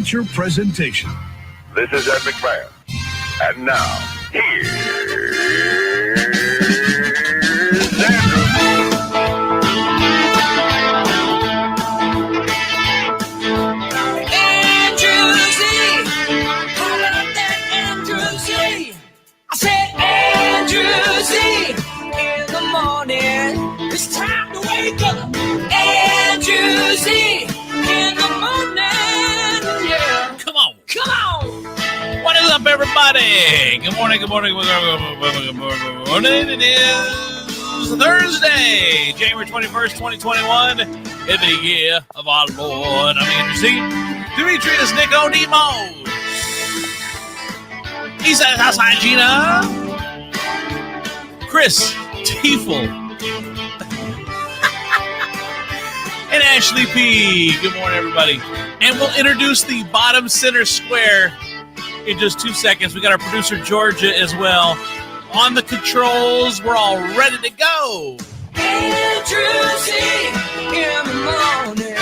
feature presentation. This is Ed McMahon. And now, here's Andrew. Andrew Z. Call up that Andrew Z. I said Andrew Z. In the morning, it's time to wake up. Andrew Z. In the morning, yeah. Come on. Come on. What is up, everybody? Good morning, good morning, good morning. It is Thursday, January 21st, 2021. In the year of our Lord. I'm Andrew Z. Demetrius Nicodemus. He says, outside Gina. Chris Tiefel. And Ashley P. Good morning, everybody. And we'll introduce the bottom center square in just 2 seconds. We got our producer, Georgia, as well. On the controls, we're all ready to go. Andrew Z. In the morning.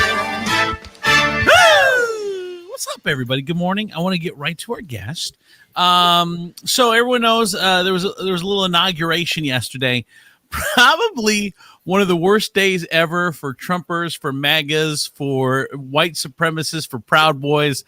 Woo! What's up, everybody? Good morning. I want to get right to our guest. So everyone knows there was a little inauguration yesterday. Probably one of the worst days ever for Trumpers, for MAGAs, for white supremacists, for Proud Boys,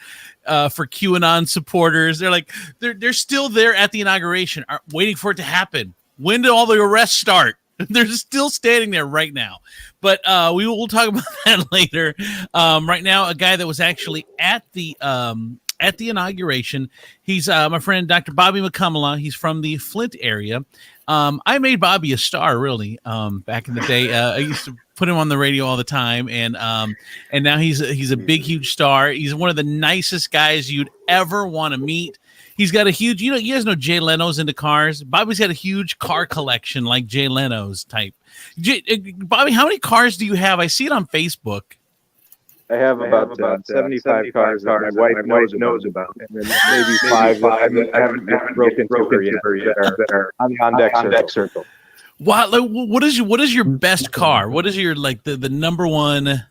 for QAnon supporters. They're still there at the inauguration, waiting for it to happen. When do all the arrests start? They're still standing there right now. But we'll talk about that later. Right now, a guy that was actually at the inauguration, he's my friend Dr. Bobby Mukkamala. He's from the Flint area. I made Bobby a star, really, back in the day. I used to put him on the radio all the time, and now he's a big, huge star. He's one of the nicest guys you'd ever want to meet. He's got a huge, you guys know Jay Leno's into cars. Bobby's got a huge car collection like Jay Leno's type. Bobby, how many cars do you have? I see it on Facebook. I have about 75 cars that my wife knows about, and then maybe five that I haven't broken into yet that are on the on-deck circle. Wow, what is your best car? What is your the number one?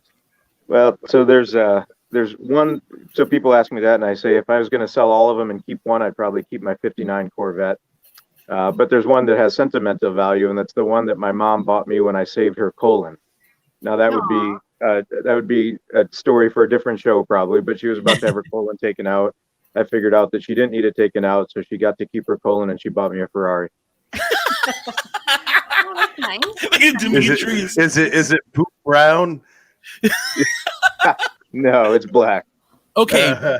Well, so there's one. So people ask me that, and I say if I was going to sell all of them and keep one, I'd probably keep my '59 Corvette. But there's one that has sentimental value, and that's the one that my mom bought me when I saved her colon. Now that would be a story for a different show probably, but she was about to have her colon taken out. I figured out that she didn't need it taken out, so she got to keep her colon, and she bought me a Ferrari. Oh, that's nice. Is it poop brown? No, it's black. Okay,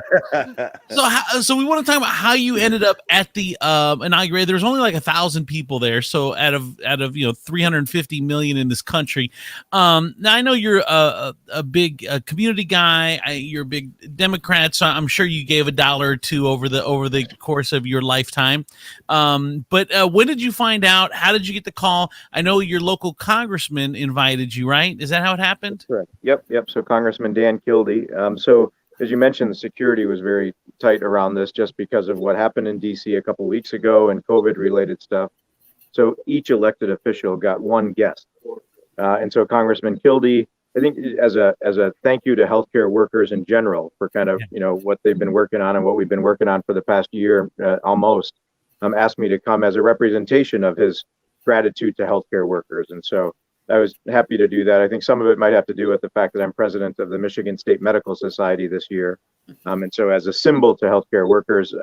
so we want to talk about how you ended up at the inauguration. There's only like 1,000 people there, so out of 350 million in this country. Now I know you're a big community guy. You're a big Democrat, so I'm sure you gave $1 or $2 over the course of your lifetime. But when did you find out? How did you get the call? I know your local congressman invited you, right? Is that how it happened? That's correct. Yep. So Congressman Dan Kildee. As you mentioned, the security was very tight around this just because of what happened in D.C. a couple weeks ago and COVID-related stuff. So each elected official got one guest. And so Congressman Kildee, I think as a thank you to healthcare workers in general for kind of, what they've been working on and what we've been working on for the past year almost, asked me to come as a representation of his gratitude to healthcare workers. And so I was happy to do that. I think some of it might have to do with the fact that I'm president of the Michigan State Medical Society this year. And so as a symbol to healthcare workers,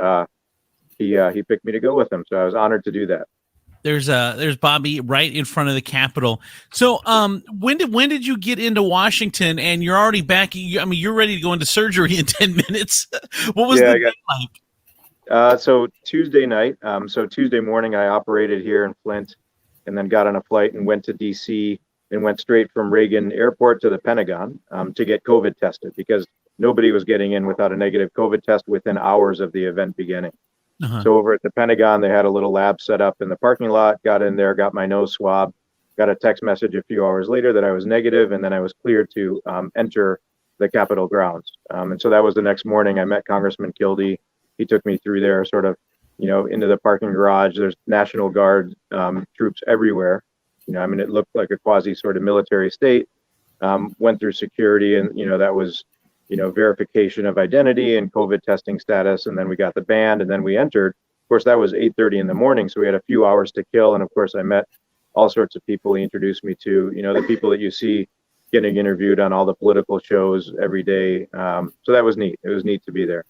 he picked me to go with him. So I was honored to do that. There's Bobby right in front of the Capitol. So when did you get into Washington and you're already back? You're ready to go into surgery in 10 minutes. What was the day like? So Tuesday night, Tuesday morning, I operated here in Flint, and then got on a flight and went to D.C. and went straight from Reagan Airport to the Pentagon to get COVID tested because nobody was getting in without a negative COVID test within hours of the event beginning. Uh-huh. So over at the Pentagon, they had a little lab set up in the parking lot, got in there, got my nose swab, got a text message a few hours later that I was negative, and then I was cleared to enter the Capitol grounds. And so that was the next morning. I met Congressman Kildee. He took me through there sort of into the parking garage. There's National Guard troops everywhere. It looked like a quasi sort of military state. Went through security, and that was verification of identity and COVID testing status. And then we got the band, and then we entered. Of course, that was 8:30 in the morning. So we had a few hours to kill. And of course, I met all sorts of people he introduced me to, the people that you see getting interviewed on all the political shows every day. So that was neat. It was neat to be there.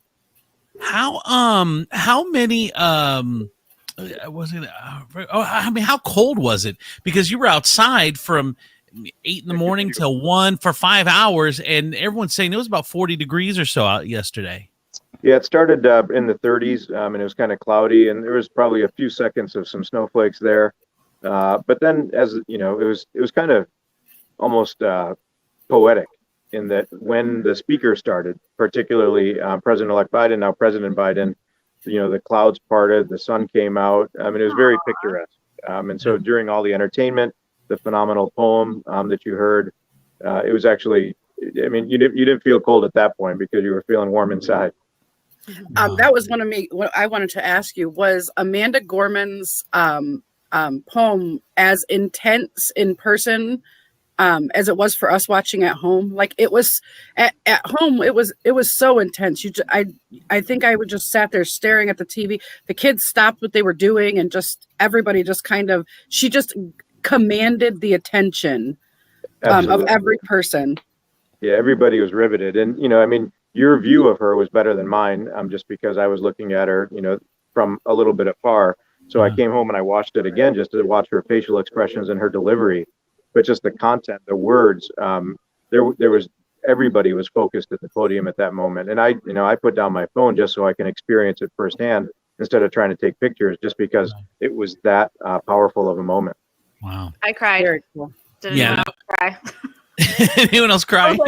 How many was it? How cold was it? Because you were outside from 8 in the morning till 1 for 5 hours, and everyone's saying it was about 40 degrees or so out yesterday. Yeah, it started in the 30s, and it was kind of cloudy, and there was probably a few seconds of some snowflakes there. But then, as you know, it was kind of almost poetic in that when the speaker started, particularly President-elect Biden, now President Biden, the clouds parted, the sun came out. I mean, it was very picturesque. And so during all the entertainment, the phenomenal poem that you heard, it was actually, I mean, you didn't feel cold at that point because you were feeling warm inside. That was what I wanted to ask you was Amanda Gorman's poem as intense in person as it was for us watching at home. Like it was at home, it was so intense. I think I would just sat there staring at the TV. The kids stopped what they were doing, and just everybody just she just commanded the attention of every person. Yeah, everybody was riveted. And, I mean, your view of her was better than mine, just because I was looking at her, from a little bit afar. So I came home and I watched it again just to watch her facial expressions and her delivery. But just the content, the words, there was, everybody was focused at the podium at that moment. And I put down my phone just so I can experience it firsthand instead of trying to take pictures, just because it was that powerful of a moment. Wow. I cried. Very cool. Didn't anyone else cry? Anyone else cry? Oh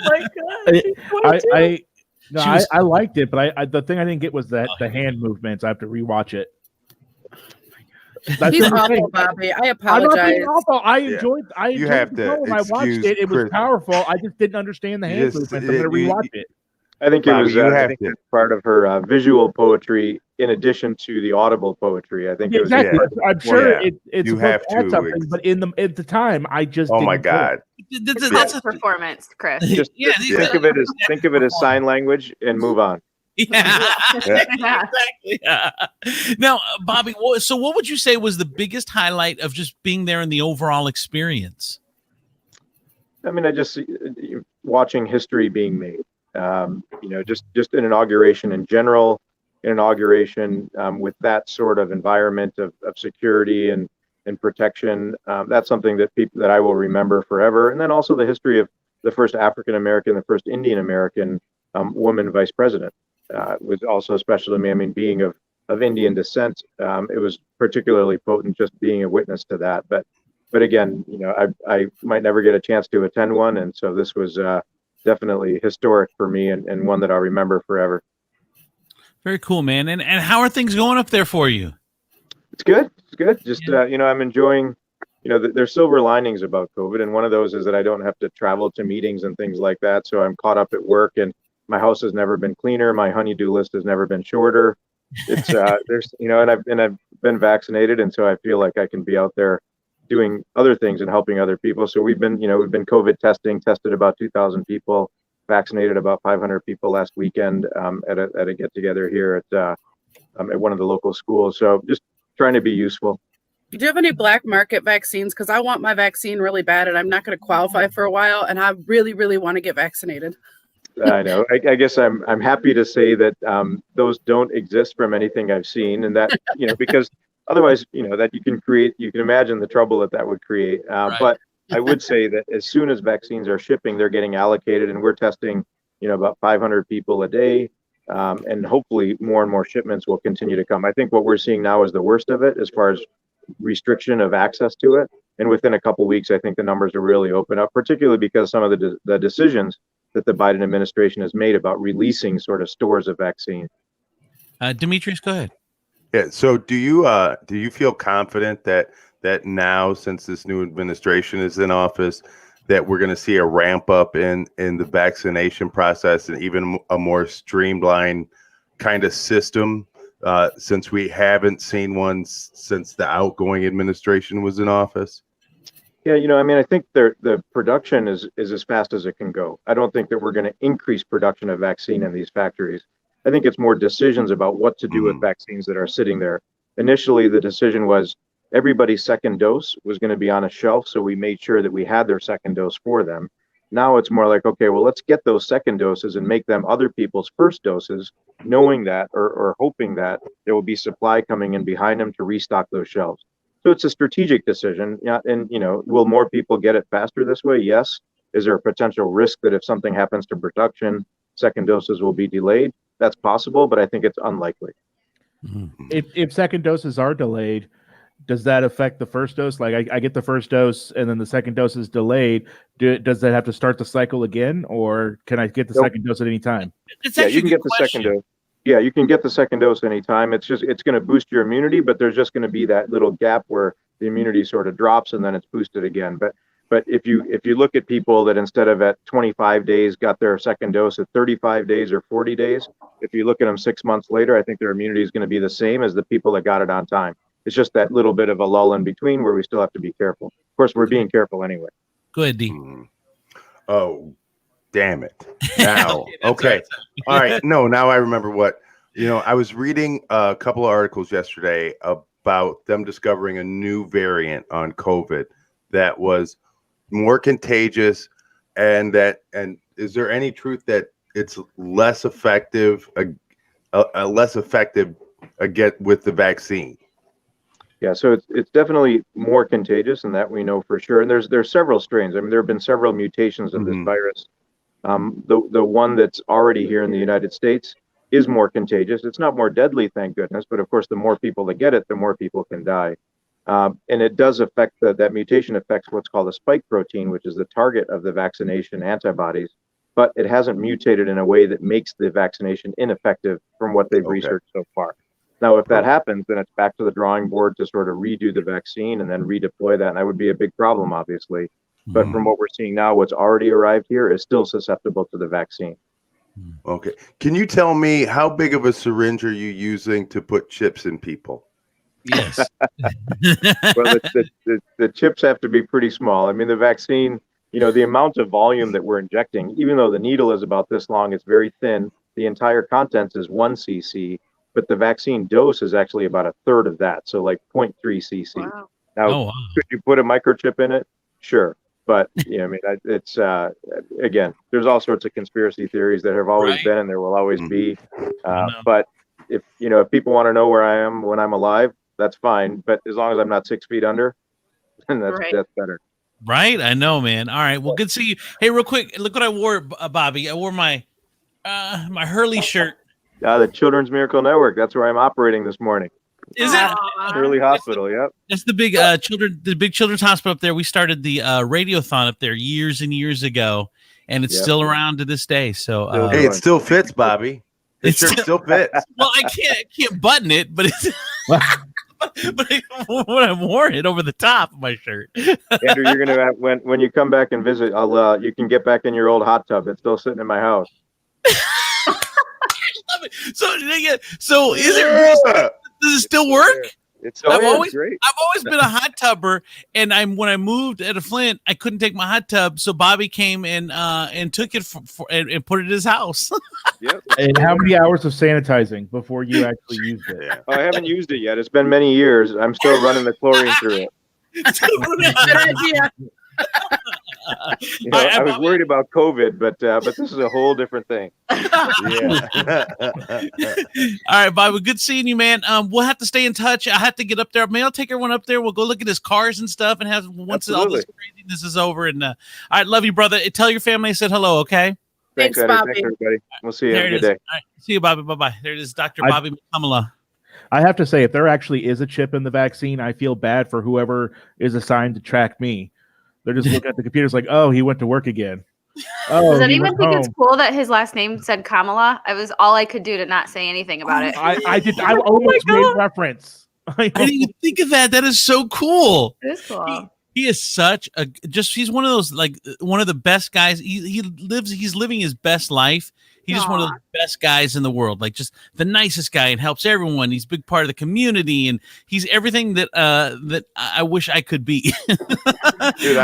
my God. I liked it, but the thing I didn't get was that the hand movements. I have to rewatch it. He's awful, Bobby. I apologize. I'm not being awful. I enjoyed You have the show to when I watched it. It was Chris. powerful. I just didn't understand the hand movements. I'm going to rewatch it. I think Bobby, it was part of her visual poetry in addition to the audible poetry. I think it was exactly. I'm sure it's you supposed have to add to. something, but at the time, I just Oh didn't my get God. It's called performance, Chris. just think of it as sign language and move on. Yeah. Yeah. Exactly. Yeah. Now, Bobby, so what would you say was the biggest highlight of just being there in the overall experience? I mean, I just watching history being made. Just an inauguration in general, with that sort of environment of security and protection. That's something that I will remember forever. And then also the history of the first African American, the first Indian American woman vice president was also special to me. I mean, being of Indian descent, it was particularly potent just being a witness to that. But again, I might never get a chance to attend one, and so this was definitely historic for me and one that I'll remember forever. Very cool, man. And how are things going up there for you? It's good. Just I'm enjoying. There's silver linings about COVID, and one of those is that I don't have to travel to meetings and things like that. So I'm caught up at work, and my house has never been cleaner. My honey-do list has never been shorter. It's and I've been vaccinated, and so I feel like I can be out there doing other things and helping other people. So we've been COVID tested about 2,000 people, vaccinated about 500 people last weekend at a get together here at one of the local schools. So just trying to be useful. Do you have any black market vaccines? Because I want my vaccine really bad, and I'm not going to qualify for a while, and I really, really want to get vaccinated. I know. I guess I'm happy to say that those don't exist from anything I've seen, and that because otherwise that you can imagine the trouble that would create. Right. But I would say that as soon as vaccines are shipping, they're getting allocated, and we're testing about 500 people a day, and hopefully more and more shipments will continue to come. I think what we're seeing now is the worst of it as far as restriction of access to it, and within a couple of weeks, I think the numbers will really open up, particularly because some of the decisions that the Biden administration has made about releasing sort of stores of vaccine. Demetrius, go ahead. Yeah. So do you feel confident that now, since this new administration is in office, that we're going to see a ramp up in the vaccination process and even a more streamlined kind of system, since we haven't seen one since the outgoing administration was in office? Yeah, I mean, I think the production is as fast as it can go. I don't think that we're going to increase production of vaccine in these factories. I think it's more decisions about what to do with vaccines that are sitting there. Initially, the decision was everybody's second dose was going to be on a shelf, so we made sure that we had their second dose for them. Now it's more like, okay, well, let's get those second doses and make them other people's first doses, knowing that or hoping that there will be supply coming in behind them to restock those shelves. So it's a strategic decision. Yeah, and will more people get it faster this way? Yes. Is there a potential risk that if something happens to production, second doses will be delayed? That's possible, but I think it's unlikely. If second doses are delayed, does that affect the first dose? Like I get the first dose and then the second dose is delayed. Does that have to start the cycle again, or can I get the second dose at any time? Yeah, you can get the second dose. Yeah, you can get the second dose anytime. It's going to boost your immunity, but there's just going to be that little gap where the immunity sort of drops and then it's boosted again. But if you look at people that instead of at 25 days got their second dose at 35 days or 40 days, if you look at them 6 months later, I think their immunity is going to be the same as the people that got it on time. It's just that little bit of a lull in between where we still have to be careful. Of course, we're being careful anyway. Go ahead, D. Oh, damn it. Now, okay. All right. No, now I remember what, I was reading a couple of articles yesterday about them discovering a new variant on COVID that was more contagious and is there any truth that it's less effective, less effective with the vaccine? Yeah, so it's definitely more contagious, and that we know for sure. And there's several strains. I mean, there have been several mutations of this virus. The one that's already here in the United States is more contagious. It's not more deadly, thank goodness. But of course, the more people that get it, the more people can die. And it does affect that mutation affects what's called a spike protein, which is the target of the vaccination antibodies. But it hasn't mutated in a way that makes the vaccination ineffective from what they've researched so far. Now, if that happens, then it's back to the drawing board to sort of redo the vaccine and then redeploy that. And that would be a big problem, obviously. But from what we're seeing now, what's already arrived here is still susceptible to the vaccine. Okay. Can you tell me how big of a syringe are you using to put chips in people? Yes. Well, the chips have to be pretty small. I mean, the vaccine, the amount of volume that we're injecting, even though the needle is about this long, it's very thin. The entire contents is 1 cc. But the vaccine dose is actually about a third of that, so like 0.3 cc. Wow. Now, could you put a microchip in it? Sure, but it's again, there's all sorts of conspiracy theories that have always been, and there will always be. But if people want to know where I am when I'm alive, that's fine. But as long as I'm not 6 feet under, then that's better. Right, I know, man. All right, well, good to see you. Hey, real quick, look what I wore, Bobby. I wore my Hurley shirt. The Children's Miracle Network. That's where I'm operating this morning. Is it Hurley Hospital? Yep. That's the big big children's hospital up there. We started the radiothon up there years and years ago, and it's still around to this day. So hey, it still fits, Bobby. It still fits. Well, I can't button it, but it's but when I wore it over the top of my shirt. Andrew, you're gonna have, when you come back and visit, you can get back in your old hot tub. It's still sitting in my house. So is it? Does it still work? I've always been a hot tubber, and when I moved at a Flint, I couldn't take my hot tub, so Bobby came and took it and put it in his house. Yep. And how many hours of sanitizing before you actually used it? I haven't used it yet. It's been many years. I'm still running the chlorine through it. Good idea. I was worried about COVID, but this is a whole different thing. Yeah. All right, Bobby, good seeing you, man. We'll have to stay in touch. I have to get up there. Maybe I'll take everyone up there. We'll go look at his cars and stuff, and have once all this craziness is over. And all right, love you, brother. Tell your family I said hello, okay? Thanks, Bobby. Thanks, everybody. We'll see you. Have a good day. All right, see you, Bobby. Bye-bye. There it is, Dr. Bobby Mukkamala. I have to say, if there actually is a chip in the vaccine, I feel bad for whoever is assigned to track me. They're just looking at the computers like, oh, he went to work again. Oh, does anyone think it's cool that his last name said Kamala? I was all I could do to not say anything about it. I did. I almost made reference. I didn't even think of that. That is so cool. It is cool. He is such he's one of those, like, one of the best guys. He's living his best life, He's just one of the best guys in the world, like just the nicest guy and helps everyone. He's a big part of the community, and he's everything that that I wish I could be. Dude,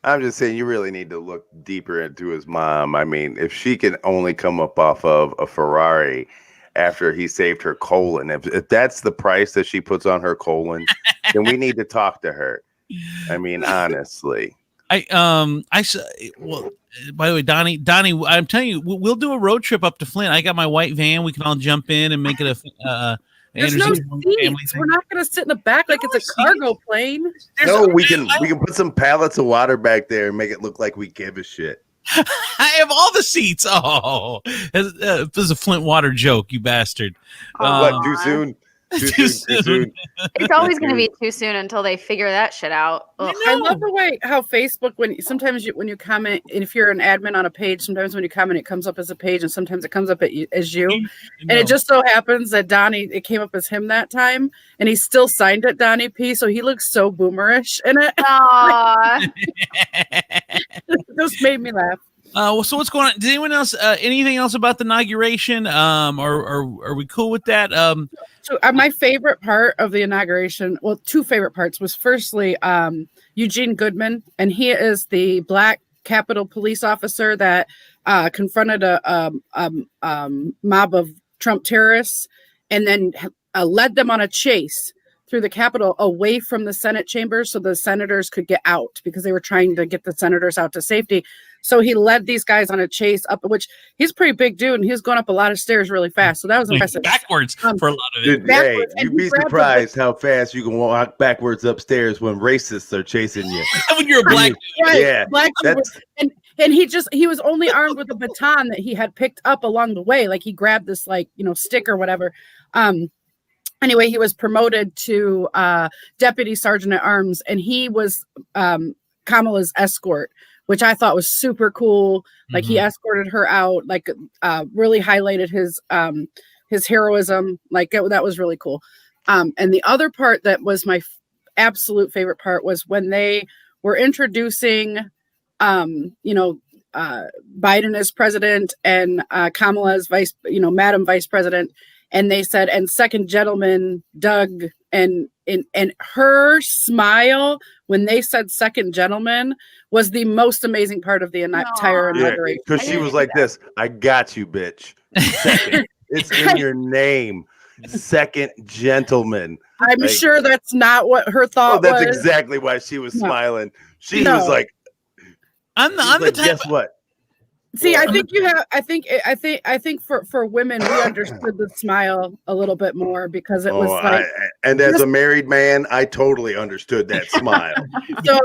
I'm just saying you really need to look deeper into his mom. I mean, if she can only come up off of a Ferrari after he saved her colon, if that's the price that she puts on her colon, then we need to talk to her. I mean, honestly. Well, by the way, Donny, I'm telling you, we'll do a road trip up to Flint. I got my white van. We can all jump in and make it a There's no seats. We're not going to sit in the back like it's a cargo plane. No, we can put some pallets of water back there and make it look like we give a shit. I have all the seats. Oh, this is a Flint water joke, you bastard. What, too soon? Too soon. It's always going to be too soon until they figure that shit out. I love the way how Facebook, when you comment, and if you're an admin on a page, sometimes when you comment, it comes up as a page, and sometimes it comes up as you. And it just so happens that Donny, it came up as him that time, and he still signed it Donny P. So he looks so boomerish in it. It just made me laugh. So what's going on? Does anyone else? Anything else about the inauguration? Or are we cool with that? So my favorite part of the inauguration, well, two favorite parts, was firstly Eugene Goodman, and he is the Black Capitol police officer that confronted a mob of Trump terrorists, and then led them on a chase through the Capitol away from the Senate chambers so the senators could get out, because they were trying to get the senators out to safety. So he led these guys on a chase up, which he's a pretty big dude, and he was going up a lot of stairs really fast. So that was impressive. Backwards for a lot of it. Dude, hey, you'd be surprised how fast you can walk backwards upstairs when racists are chasing you. When you're a black dude. Right, yeah. Black dude. And he was only armed with a baton that he had picked up along the way. Like he grabbed this stick or whatever. Anyway, he was promoted to deputy sergeant at arms, and he was Kamala's escort, which I thought was super cool. Like he escorted her out, like really highlighted his heroism. Like that was really cool. And the other part that was my absolute favorite part was when they were introducing, Biden as president and Kamala as Madam Vice President. And they said, and second gentleman, Doug, and her smile when they said second gentleman was the most amazing part of the entire inauguration. Because she was like this, I got you, bitch. Second. It's in your name. Second gentleman. I'm sure that's not what her thought was. That's exactly why she was smiling. She was like, I'm the type. Guess what? See, I think for women, we understood the smile a little bit more because it was and as a married man, I totally understood that smile. so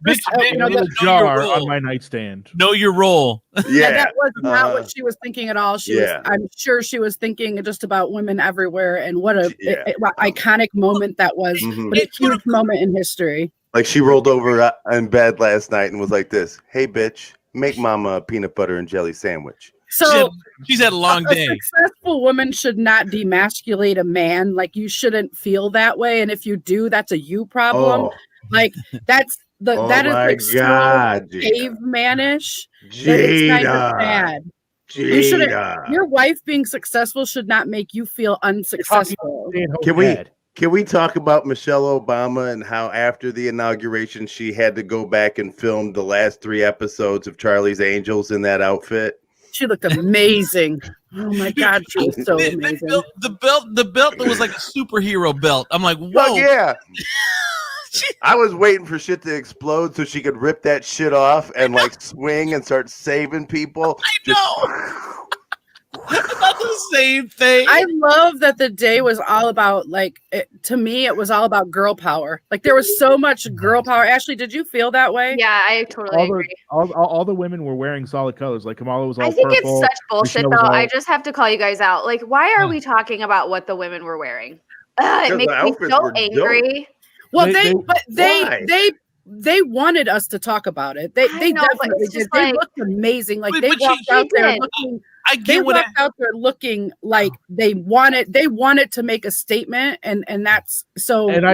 this, the jar on my nightstand. Know your role. Yeah, that was not what she was thinking at all. I'm sure she was thinking just about women everywhere, and what a iconic moment that was. But a huge moment in history. Like she rolled over in bed last night and was like this, "Hey, bitch. Make mama a peanut butter and jelly sandwich." So she's had a long day. A successful woman should not demasculate a man. Like you shouldn't feel that way. And if you do, that's a you problem. Like that is like so cavemanish. It's kind of bad. You shouldn't. Your wife being successful should not make you feel unsuccessful. Can we talk about Michelle Obama and how after the inauguration she had to go back and film the last 3 episodes of Charlie's Angels in that outfit? She looked amazing. Oh my God, she was so amazing. The belt that was like a superhero belt. I'm like, whoa. Oh, yeah. I was waiting for shit to explode so she could rip that shit off and like swing and start saving people. I know. That's the same thing. I love that the day was all about to me it was all about girl power. Like there was so much girl power. Ashley, did you feel that way? Yeah, I totally agree. All the women were wearing solid colors. Like Kamala was all purple. I think it's such bullshit though. I just have to call you guys out. Like, why are we talking about what the women were wearing? It makes me so angry. Well, they wanted us to talk about it. They definitely did. They looked amazing. Like they walked out there looking. Out there looking like they wanted to make a statement, and that's so. And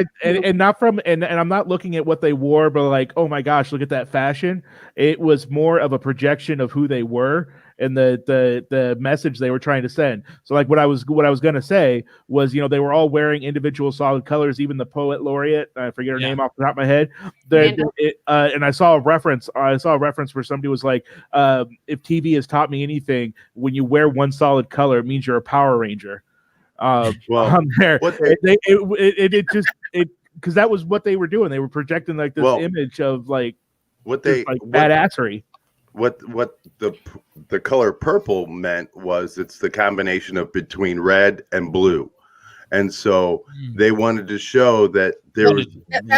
I'm not looking at what they wore, but like, oh my gosh, look at that fashion. It was more of a projection of who they were, and the message they were trying to send. So like what I was gonna say was, you know, they were all wearing individual solid colors, even the poet laureate, I forget her name off the top of my head. And I saw a reference where somebody was like, if TV has taught me anything, when you wear one solid color, it means you're a Power Ranger. There, because that was what they were doing. They were projecting like this image of like badassery. What the color purple meant was it's the combination of between red and blue, and so they wanted to show that there was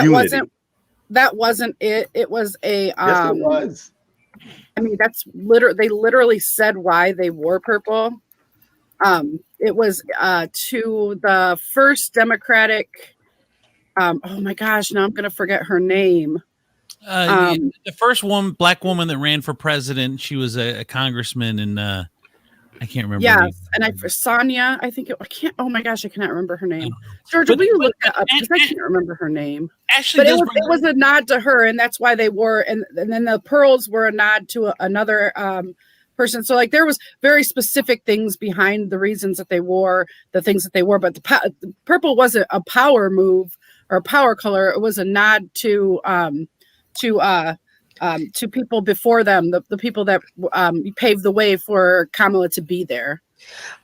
unity. That wasn't it. It was a yes, it was. I mean, that's they literally said why they wore purple. It was to the first Democratic. Oh my gosh! Now I'm going to forget her name. The first black woman that ran for president. She was a congressman, and I can't remember. Yes, and Sonia. I think I can't. Oh my gosh, I cannot remember her name. Georgia, will you look that up? Because I can't remember her name. Actually, but it was a nod to her, and that's why they wore. And then the pearls were a nod to another person. So like there was very specific things behind the reasons that they wore the things that they wore. But the purple wasn't a power move or a power color. It was a nod to people before them, the people that paved the way for Kamala to be there.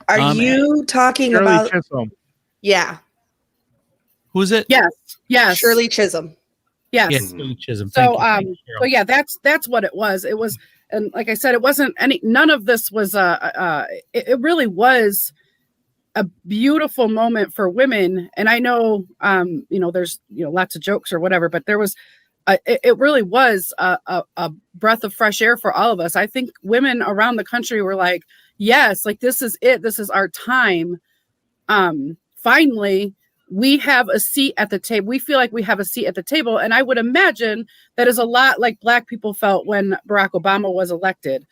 Are you talking Shirley about? Chisholm. Yeah. Who's it? Yes. Shirley Chisholm. Yes. Yes, Shirley Chisholm. So so yeah, that's what it was. It was, and like I said, it wasn't none of this was it really was a beautiful moment for women. And I know there's lots of jokes or whatever, but there was it really was a breath of fresh air for all of us. I think women around the country were like, yes, like this is it. This is our time. Finally, we have a seat at the table. We feel like we have a seat at the table. And I would imagine that is a lot like Black people felt when Barack Obama was elected.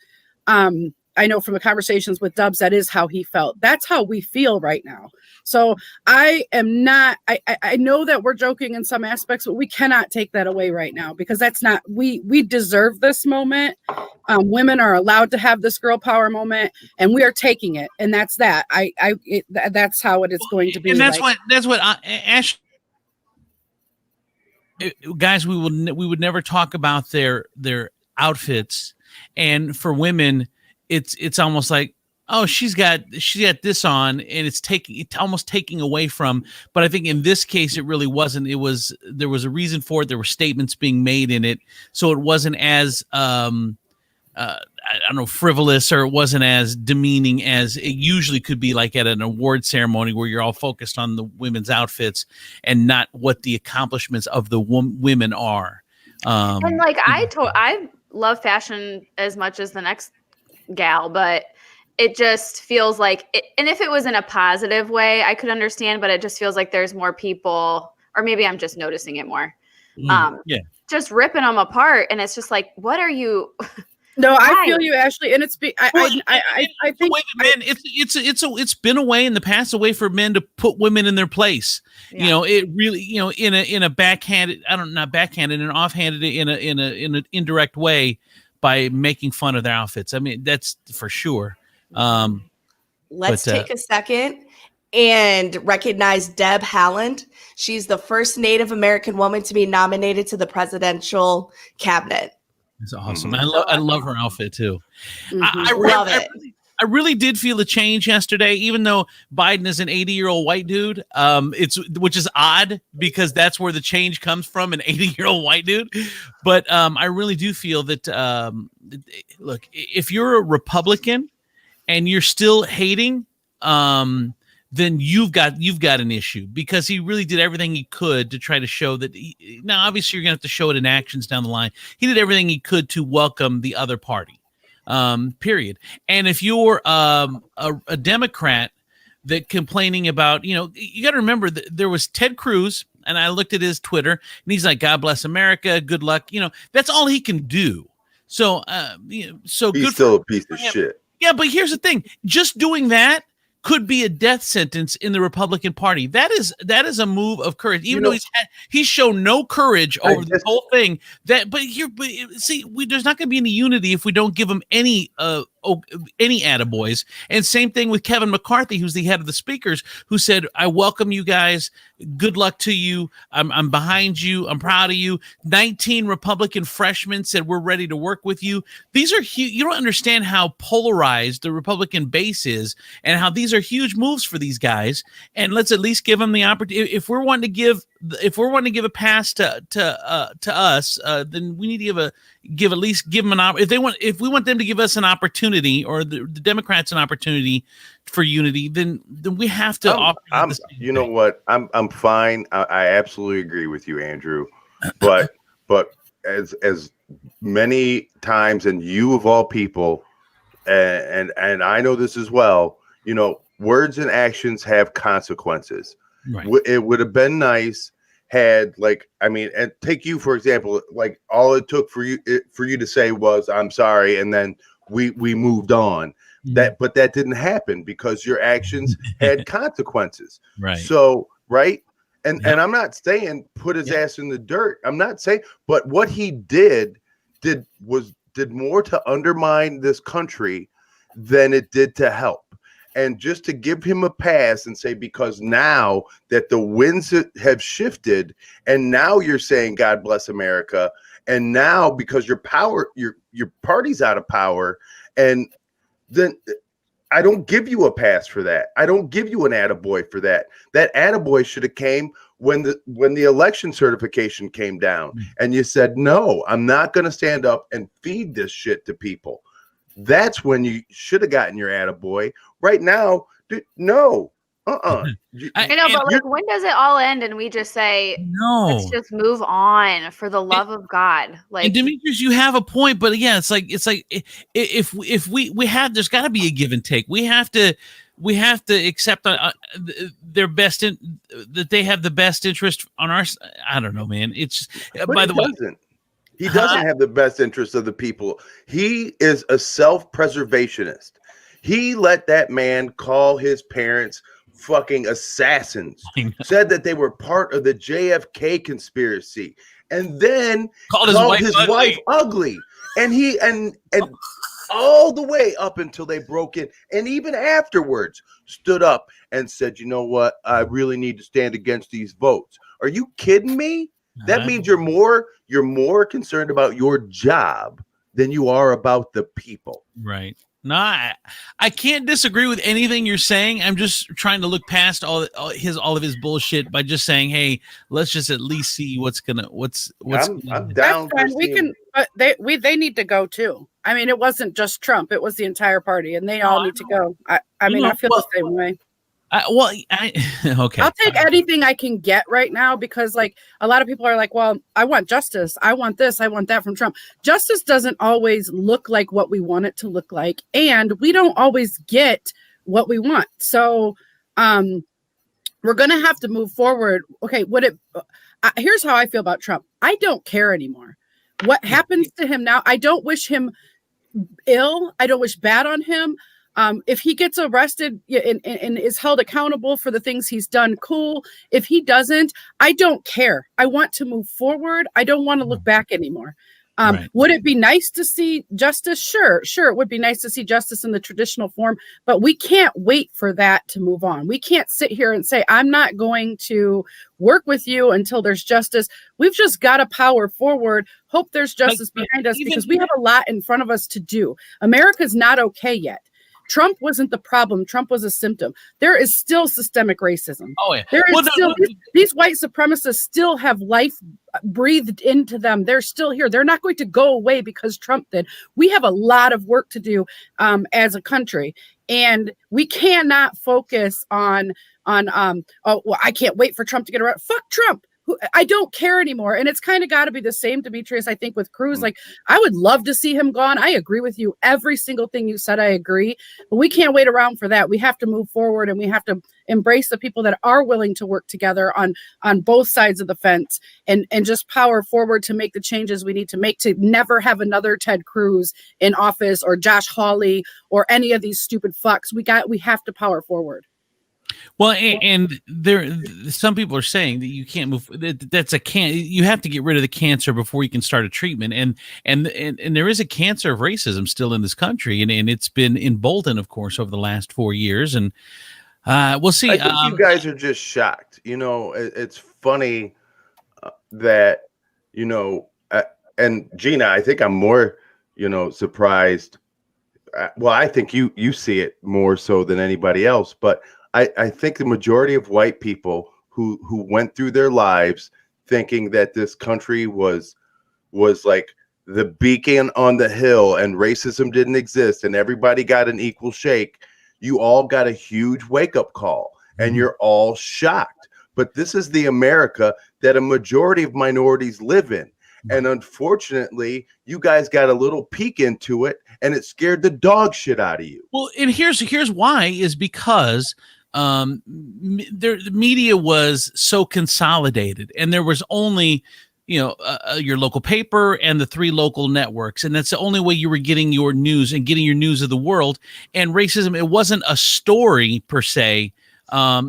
I know from the conversations with Dubs, that is how he felt. That's how we feel right now. So I am not, I know that we're joking in some aspects, but we cannot take that away right now, because that's not, we deserve this moment. Women are allowed to have this girl power moment, and we are taking it. And that's that. That's how it is going to be. And that's what Ash, guys, we would never talk about their outfits. And for women, it's almost like, oh, she's got this on, and it's almost taking away from. But I think in this case, it really wasn't. There was a reason for it. There were statements being made in it, so it wasn't as I don't know, frivolous, or it wasn't as demeaning as it usually could be, like at an award ceremony where you're all focused on the women's outfits and not what the accomplishments of the women are. And like I love fashion as much as the next gal, but it just feels like it, and if it was in a positive way, I could understand, but it just feels like there's more people, or maybe I'm just noticing it more. Just ripping them apart, and it's just like, what are you? No, I feel you, Ashley, and it's I think it's been a way in the past, a way for men to put women in their place. Yeah. It really, in a backhanded, not backhanded, in an offhanded, in an indirect way, by making fun of their outfits. I mean, that's for sure. Let's take a second and recognize Deb Haaland. She's the first Native American woman to be nominated to the presidential cabinet. It's awesome. I love her outfit too. Mm-hmm. I love it. I really did feel a change yesterday, even though Biden is an 80-year-old white dude. Which is odd, because that's where the change comes from, an 80-year-old white dude. But I really do feel that look, if you're a Republican and you're still hating, then you've got an issue, because he really did everything he could to try to show that. Now, obviously, you're going to have to show it in actions down the line. He did everything he could to welcome the other party. Period. And if you're a Democrat that complaining about, you got to remember that there was Ted Cruz, and I looked at his Twitter, and he's like, "God bless America, good luck." That's all he can do. So, so he's good still a piece of shit. Yeah, but here's the thing: just doing that could be a death sentence in the Republican Party. That is a move of courage, even though he's shown no courage over this whole thing. There's not going to be any unity if we don't give him any any attaboys. And same thing with Kevin McCarthy, who's the head of the speakers, who said, I welcome you guys. Good luck to you. I'm behind you. I'm proud of you. 19 Republican freshmen said, we're ready to work with you. These are huge. You don't understand how polarized the Republican base is and how these are huge moves for these guys. And let's at least give them the opportunity. If we're wanting to give a pass to us, then we need to give them an opportunity. If we want them to give us an opportunity, or the Democrats an opportunity for unity, then we have to offer. You know what? I'm fine. I absolutely agree with you, Andrew. But as many times, and you of all people, and I know this as well, words and actions have consequences. Right. It would have been nice had, and take you for example, all it took for you to say was, I'm sorry, and then we moved on. But that didn't happen because your actions had consequences. Right. So, right. And I'm not saying put his ass in the dirt. I'm not saying, but what he did more to undermine this country than it did to help. And just to give him a pass and say, because now that the winds have shifted, and now you're saying God bless America, and now because your party's out of power, and then I don't give you a pass for that. I don't give you an attaboy for that. That attaboy should have came when the election certification came down, and you said, no, I'm not going to stand up and feed this shit to people. That's when you should have gotten your attaboy. Right now, no. I know, but when does it all end and we just say, no, let's just move on, for the love of God? And Demetrius, you have a point, but again, it's like if we have, there's got to be a give and take. We have to accept their best that they have the best interest on our. I don't know, man. It's by the way. He doesn't have the best interest of the people. He is a self-preservationist. He let that man call his parents fucking assassins, said that they were part of the JFK conspiracy, and then called his wife ugly. And all the way up until they broke in, and even afterwards stood up and said, you know what? I really need to stand against these votes. Are you kidding me? That means you're more concerned about your job than you are about the people. Right. No, I can't disagree with anything you're saying. I'm just trying to look past all of his bullshit by just saying, hey, let's just at least see what's I'm down. We can, but they need to go too. I mean, it wasn't just Trump; it was the entire party, and they all need to go. I feel the same way. Okay. I'll take anything I can get right now, because a lot of people are like, well, I want justice. I want this. I want that from Trump. Justice doesn't always look like what we want it to look like. And we don't always get what we want. So we're going to have to move forward. Okay. Here's how I feel about Trump. I don't care anymore. What happens to him now? I don't wish him ill. I don't wish bad on him. If he gets arrested and is held accountable for the things he's done, cool. If he doesn't, I don't care. I want to move forward. I don't want to look back anymore. Right. Would it be nice to see justice? Sure. It would be nice to see justice in the traditional form, but we can't wait for that to move on. We can't sit here and say, I'm not going to work with you until there's justice. We've just got to power forward. Hope there's justice behind us, because we have a lot in front of us to do. America's not okay yet. Trump wasn't the problem. Trump was a symptom. There is still systemic racism. Oh, yeah. These white supremacists still have life breathed into them. They're still here. They're not going to go away because Trump did. We have a lot of work to do as a country. And we cannot focus on I can't wait for Trump to get around. Fuck Trump. I don't care anymore. And it's kind of got to be the same, Demetrius, I think, with Cruz. I would love to see him gone. I agree with you. Every single thing you said, I agree. But we can't wait around for that. We have to move forward, and we have to embrace the people that are willing to work together on both sides of the fence, and just power forward to make the changes we need to make to never have another Ted Cruz in office, or Josh Hawley, or any of these stupid fucks. We have to power forward. Well, and there, some people are saying that you can't move. You have to get rid of the cancer before you can start a treatment. And there is a cancer of racism still in this country, and it's been emboldened, of course, over the last 4 years. And we'll see. I think you guys are just shocked. It's funny that and Gina, I think I'm more surprised. Well, I think you see it more so than anybody else, but I think the majority of white people who went through their lives thinking that this country was like the beacon on the hill and racism didn't exist and everybody got an equal shake, you all got a huge wake-up call and you're all shocked. But this is the America that a majority of minorities live in. And unfortunately, you guys got a little peek into it and it scared the dog shit out of you. Well, and here's why is because the media was so consolidated and there was only your local paper and the 3 local networks, and that's the only way you were getting your news and getting your news of the world. And racism, it wasn't a story per se,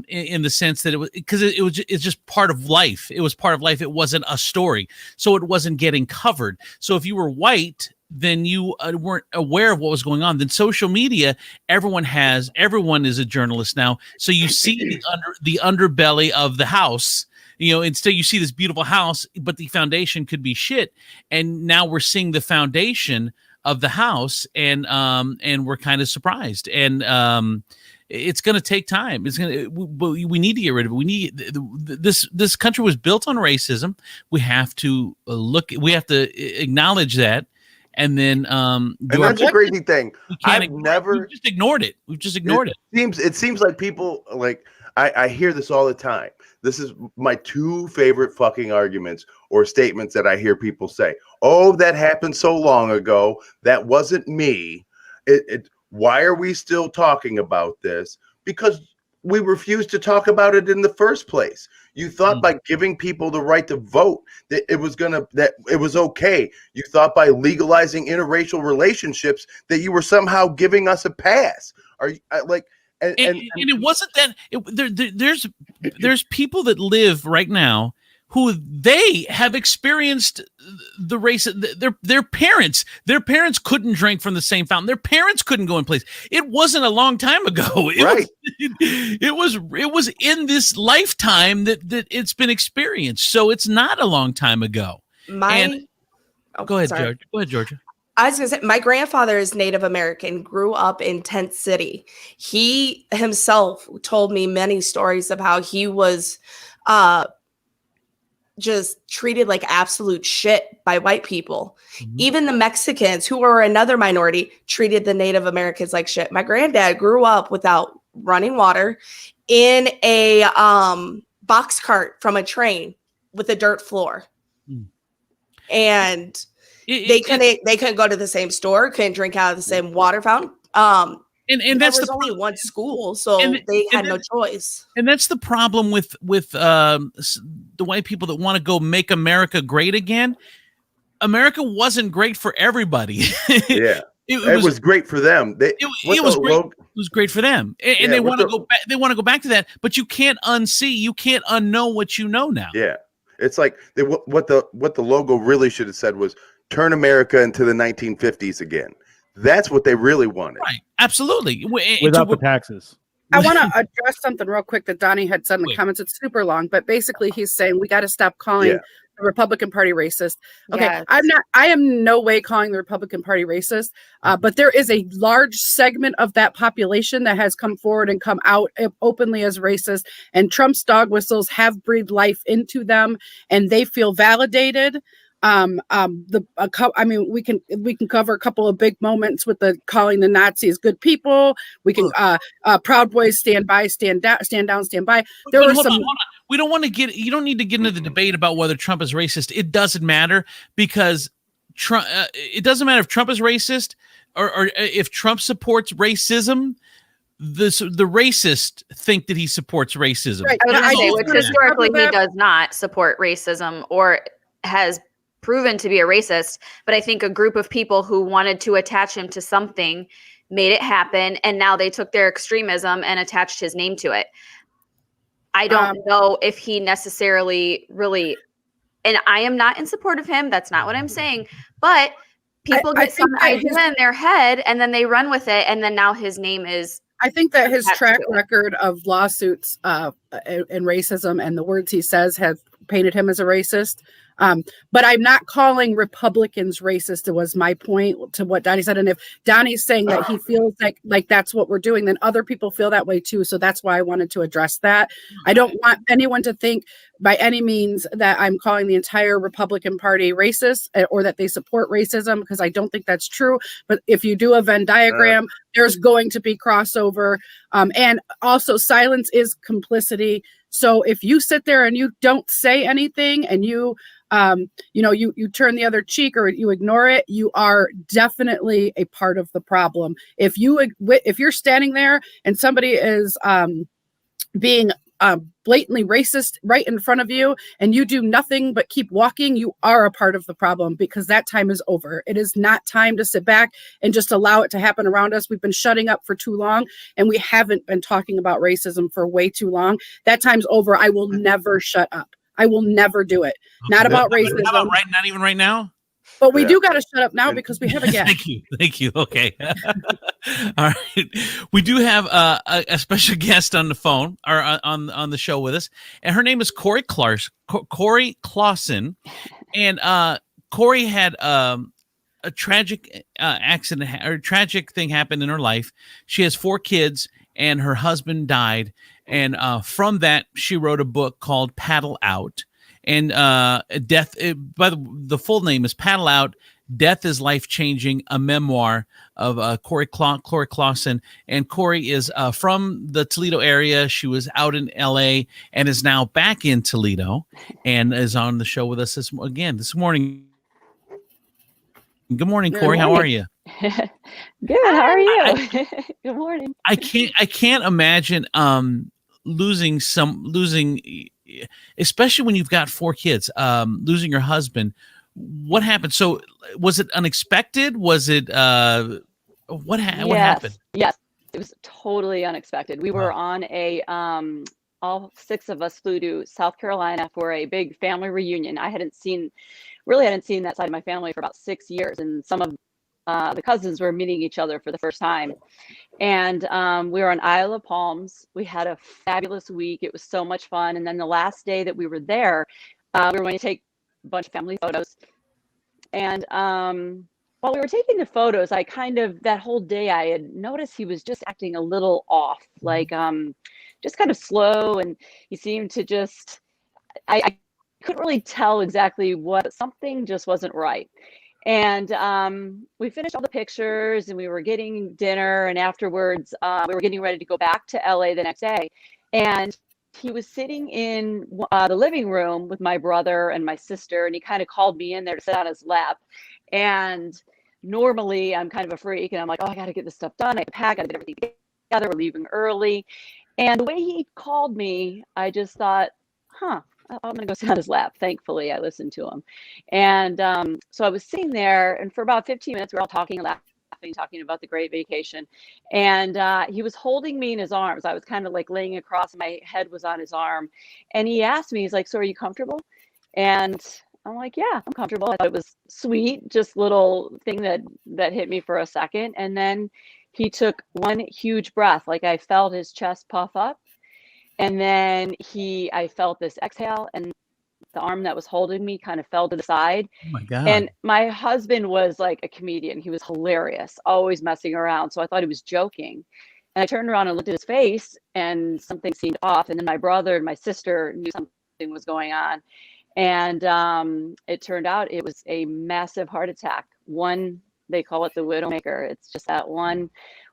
in the sense that it was, because it's just part of life. It was part of life. It wasn't a story, so it wasn't getting covered. So if you were white, then you weren't aware of what was going on. Then social media, everyone is a journalist now. So you see the underbelly of the house. Instead you see this beautiful house, but the foundation could be shit. And now we're seeing the foundation of the house, and we're kind of surprised. And it's going to take time. We need to get rid of it. We need this country was built on racism. We have to we have to acknowledge that. And then, and that's a crazy thing. We've just ignored it. We've just ignored it. It seems like people I hear this all the time. This is my 2 favorite fucking arguments or statements that I hear people say. Oh, that happened so long ago. That wasn't me. Why are we still talking about this? Because we refused to talk about it in the first place. You thought by giving people the right to vote that it was okay. You thought by legalizing interracial relationships that you were somehow giving us a pass. Are you and it wasn't that there's people that live right now who they have experienced the race. Their parents couldn't drink from the same fountain. Their parents couldn't go in place. It wasn't a long time ago. It was in this lifetime that it's been experienced. So it's not a long time ago. Go ahead, Georgia. Go ahead, Georgia. I was going to say, my grandfather is Native American, grew up in Tent City. He himself told me many stories of how he was just treated like absolute shit by white people. Mm-hmm. Even the Mexicans, who were another minority, treated the Native Americans like shit. My granddad grew up without running water in a box cart from a train with a dirt floor. Mm. And they couldn't go to the same store, couldn't drink out of the same water fountain. And that's there was only one school, so they had no choice. And that's the problem with the white people that want to go make America great again. America wasn't great for everybody. Yeah, it was great for them. It was great for them, and they want to go back. They want to go back to that, but you can't unsee, you can't unknow what you know now. Yeah, it's like what the logo really should have said was turn America into the 1950s again. That's what they really wanted. Right. Absolutely. Without the taxes. I want to address something real quick that Donny had said in the comments. It's super long, but basically he's saying we got to stop calling the Republican Party racist. Okay. Yes. I am no way calling the Republican Party racist, but there is a large segment of that population that has come forward and come out openly as racist, and Trump's dog whistles have breathed life into them and they feel validated. We can cover a couple of big moments with the calling the Nazis good people. We can Proud Boys stand by, stand down, stand by. There were some. We don't want to get. You don't need to get into the debate about whether Trump is racist. It doesn't matter because Trump. It doesn't matter if Trump is racist or if Trump supports racism. The racist think that he supports racism. Right. I say, which historically he does not support racism or has proven to be a racist, but I think a group of people who wanted to attach him to something made it happen, and now they took their extremism and attached his name to it. I don't know if he necessarily really, and I am not in support of him. That's not what I'm saying. But people get some idea in their head and then they run with it. And then now his name is. I think that his track record of lawsuits and racism and the words he says have painted him as a racist. But I'm not calling Republicans racist. It was my point to what Donny said. And if Donny's saying that he feels like that's what we're doing, then other people feel that way too. So that's why I wanted to address that. I don't want anyone to think by any means that I'm calling the entire Republican Party racist or that they support racism, because I don't think that's true. But if you do a Venn diagram, there's going to be crossover. And also silence is complicity. So if you sit there and you don't say anything and you turn the other cheek or you ignore it, you are definitely a part of the problem. If you're standing there and somebody is being blatantly racist right in front of you and you do nothing but keep walking, you are a part of the problem, because that time is over. It is not time to sit back and just allow it to happen around us. We've been shutting up for too long and we haven't been talking about racism for way too long. That time's over. I will never shut up. I will never do it. Not about racism. Not even right now. But we do got to shut up now because we have a guest. Thank you. Okay. All right. We do have a special guest on the phone or on the show with us, and her name is Kori Clausen, and Kori had a tragic accident or tragic thing happened in her life. She has 4 kids, and her husband died, and from that she wrote a book called Paddle Out. And death, by the full name is Paddle Out, Death is Life-Changing, a memoir of Kori Clausen. And Kori is from the Toledo area. She was out in L.A. and is now back in Toledo and is on the show with us this morning. Good morning, Kori. How are you? Good. How are you? Good morning. I can't imagine losing, especially when you've got 4 kids, losing your husband. What happened? So was it unexpected? Was it what happened? Yes, it was totally unexpected. We were on a all 6 of us flew to South Carolina for a big family reunion. I hadn't seen that side of my family for about 6 years, and some of the cousins were meeting each other for the first time. And we were on Isle of Palms. We had a fabulous week. It was so much fun. And then the last day that we were there, we were going to take a bunch of family photos. And while we were taking the photos, that whole day I had noticed he was just acting a little off, like just kind of slow. And he seemed to just, I couldn't really tell exactly what, something just wasn't right. And we finished all the pictures and we were getting dinner, and afterwards we were getting ready to go back to LA the next day. And he was sitting in the living room with my brother and my sister, and he kind of called me in there to sit on his lap. And normally I'm kind of a freak and I'm like, oh, I got to get this stuff done. I have to pack, I got to get everything together. We're leaving early. And the way he called me, I just thought, I'm going to go sit on his lap. Thankfully, I listened to him. And so I was sitting there, and for about 15 minutes, we were all talking and laughing, talking about the great vacation. And he was holding me in his arms. I was kind of like laying across, and my head was on his arm. And he asked me, he's like, so are you comfortable? And I'm like, yeah, I'm comfortable. I thought it was sweet, just little thing that hit me for a second. And then he took one huge breath. Like I felt his chest puff up. And then I felt this exhale, and the arm that was holding me kind of fell to the side. Oh my God. And my husband was like a comedian. He was hilarious, always messing around. So I thought he was joking. And I turned around and looked at his face, and something seemed off. And then my brother and my sister knew something was going on. And it turned out it was a massive heart attack. They call it the Widowmaker. It's just that one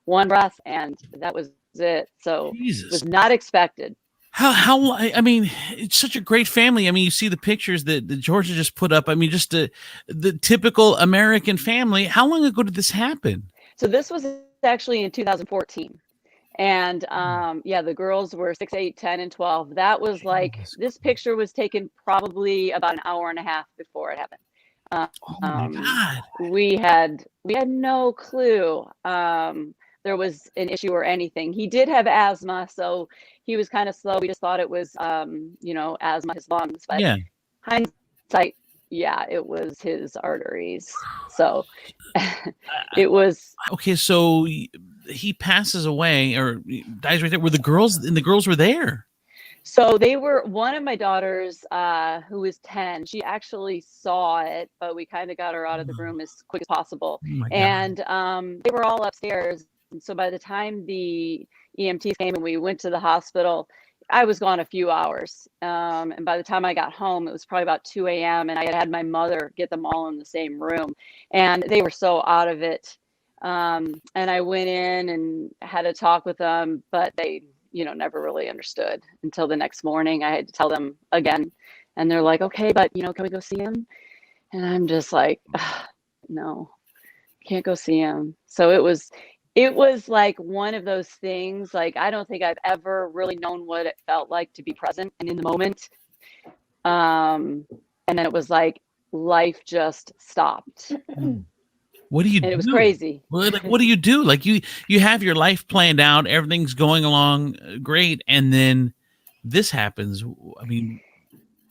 breath, and that was it. So Jesus. It was not expected. How I mean, it's such a great family. I mean, you see the pictures that Georgia just put up. I mean, just the typical American family. How long ago did this happen? So this was actually in 2014. And the girls were 6, 8, 10, and 12. That was like, this picture was taken probably about an hour and a half before it happened. Oh my God. We had no clue. there was an issue or anything. He did have asthma, so he was kind of slow. We just thought it was, asthma, his lungs. But Yeah. hindsight, yeah, it was his arteries. So it was. Okay, so he passes away or dies right there. Were the girls were there? So they were, one of my daughters, who was 10, she actually saw it, but we kind of got her out of the room as quick as possible. Oh my God. And they were all upstairs. And so by the time the EMTs came and we went to the hospital, I was gone a few hours. And by the time I got home, it was probably about 2 a.m. And I had my mother get them all in the same room. And they were so out of it. And I went in and had a talk with them, but they, never really understood until the next morning. I had to tell them again. And they're like, okay, but, can we go see him? And I'm just like, no, can't go see him. So it was like one of those things, like, I don't think I've ever really known what it felt like to be present and in the moment. And then it was like life just stopped. What do you do? And it was crazy. Well, like, what do you do? Like you have your life planned out, everything's going along great, and then this happens. I mean,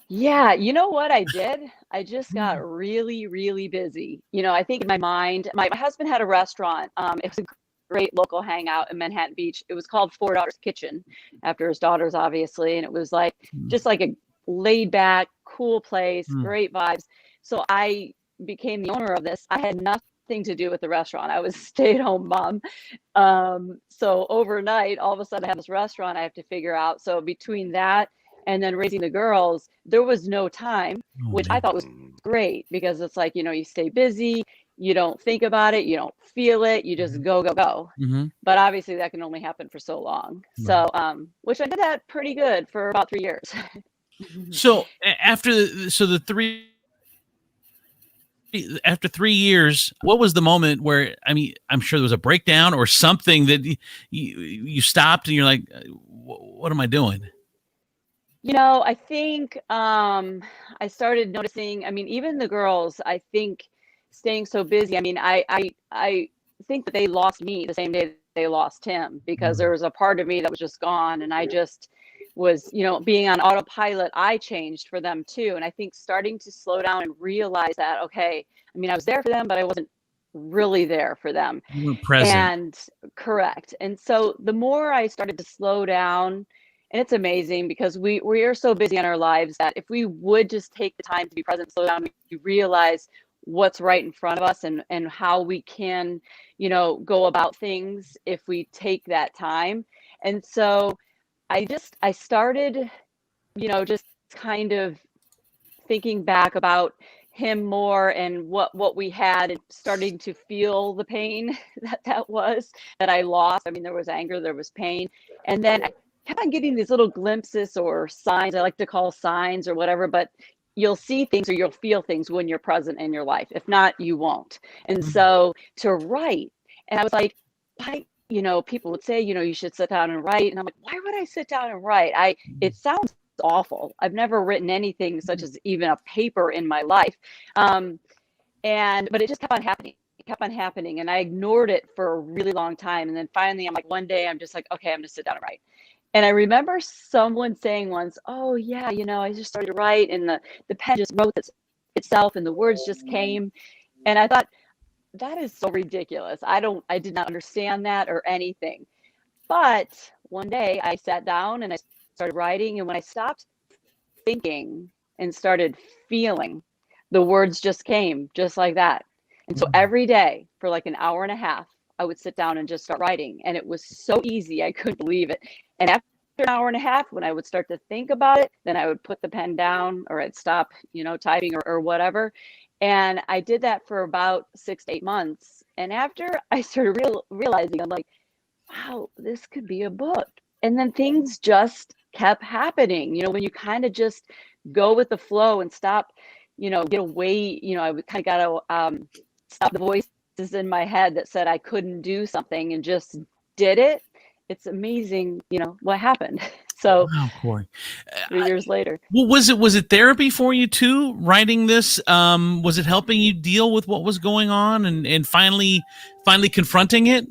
yeah, you know what I did? I just got really, really busy. I think in my mind, my husband had a restaurant. It was a great local hangout in Manhattan Beach. It was called Four Daughters Kitchen, after his daughters, obviously. And it was like just like a laid back, cool place, great vibes. So I became the owner of this. I had nothing to do with the restaurant. I was a stay-at-home mom. So overnight, all of a sudden I have this restaurant I have to figure out. So between that and then raising the girls, there was no time, which I thought was great, because it's like, you stay busy, you don't think about it, you don't feel it, you just go. Mm-hmm. But obviously that can only happen for so long. So, which I did that pretty good for about 3 years. So after 3 years, what was the moment where, I mean, I'm sure there was a breakdown or something that you stopped and you're like, what am I doing? I think I started noticing, I mean, even the girls, I think staying so busy, I mean, I think that they lost me the same day they lost him, because there was a part of me that was just gone, and I just was, being on autopilot, I changed for them too. And I think starting to slow down and realize that, okay, I mean, I was there for them, but I wasn't really there for them. You were present. And correct. And so the more I started to slow down, and it's amazing because we are so busy in our lives that if we would just take the time to be present, slow down, we realize what's right in front of us and how we can, go about things if we take that time. And so I started, just kind of thinking back about him more and what we had, and starting to feel the pain that I lost. I mean, there was anger, there was pain. And then I kept on getting these little glimpses or signs, I like to call signs or whatever, but you'll see things or you'll feel things when you're present in your life. If not, you won't. And so to write, and I was like, people would say, you should sit down and write. And I'm like, why would I sit down and write? It sounds awful. I've never written anything such as even a paper in my life. But it just kept on happening. It kept on happening. And I ignored it for a really long time. And then finally, I'm like, one day I'm just like, okay, I'm going to sit down and write. And I remember someone saying once, oh yeah, I just started to write and the pen just wrote itself and the words just came. And I thought, that is so ridiculous. I did not understand that or anything. But one day I sat down and I started writing. And when I stopped thinking and started feeling, the words just came just like that. And so every day for like an hour and a half, I would sit down and just start writing. And it was so easy. I couldn't believe it. And after an hour and a half, when I would start to think about it, then I would put the pen down or I'd stop, typing or whatever. And I did that for about 6 to 8 months. And after I started realizing, I'm like, wow, this could be a book. And then things just kept happening. When you kind of just go with the flow and stop, get away, I would kind of got to stop the voices in my head that said I couldn't do something and just did it. It's amazing, what happened. So wow, Kori. 3 years later. Well, was it therapy for you too, writing this? Was it helping you deal with what was going on and finally confronting it?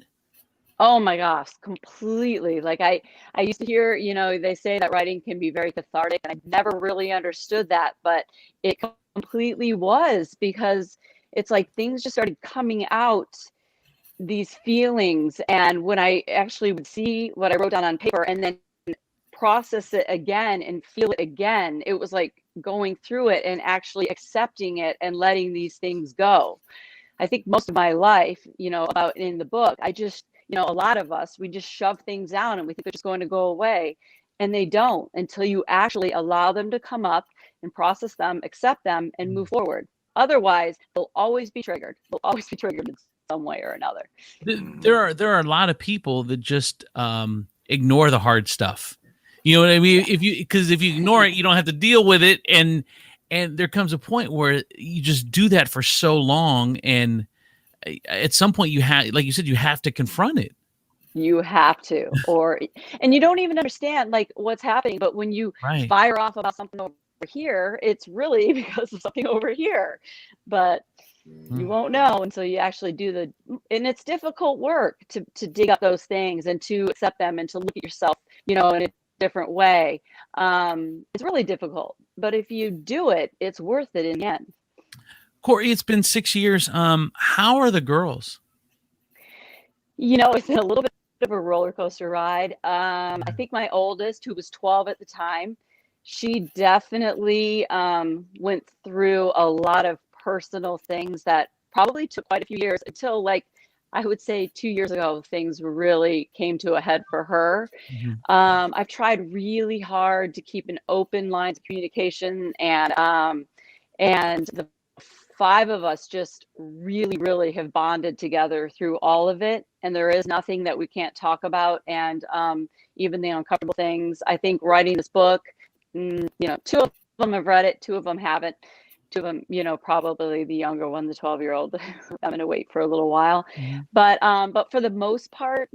Oh my gosh, completely. Like I used to hear, they say that writing can be very cathartic, and I never really understood that, but it completely was, because it's like things just started coming out, these feelings. And when I actually would see what I wrote down on paper and then process it again and feel it again, it was like going through it and actually accepting it and letting these things go. I think most of my life, about in the book, I just, a lot of us, we just shove things down and we think they're just going to go away. And they don't, until you actually allow them to come up and process them, accept them, and move forward. Otherwise, they'll always be triggered. They'll always be triggered in some way or another. There are a lot of people that just ignore the hard stuff. You know what I mean? Because if you ignore it, you don't have to deal with it. And there comes a point where you just do that for so long, and at some point you have, like you said, you have to confront it. You have to, and you don't even understand like what's happening. But when you fire off about something over here, it's really because of something over here. But you won't know until you actually do and it's difficult work to dig up those things and to accept them and to look at yourself, in a different way. It's really difficult, but if you do it, it's worth it in the end. Kori, it's been 6 years. How are the girls? It's been a little bit of a roller coaster ride. I think my oldest, who was 12 at the time, she definitely went through a lot of personal things that probably took quite a few years until, like, I would say 2 years ago, things really came to a head for her. I've tried really hard to keep an open line of communication, and the 5 of us just really, really have bonded together through all of it. And there is nothing that we can't talk about. And even the uncomfortable things. I think writing this book, 2 of them have read it, 2 of them haven't. 2 of them, probably the younger one, the 12-year-old, I'm going to wait for a little while. But for the most part,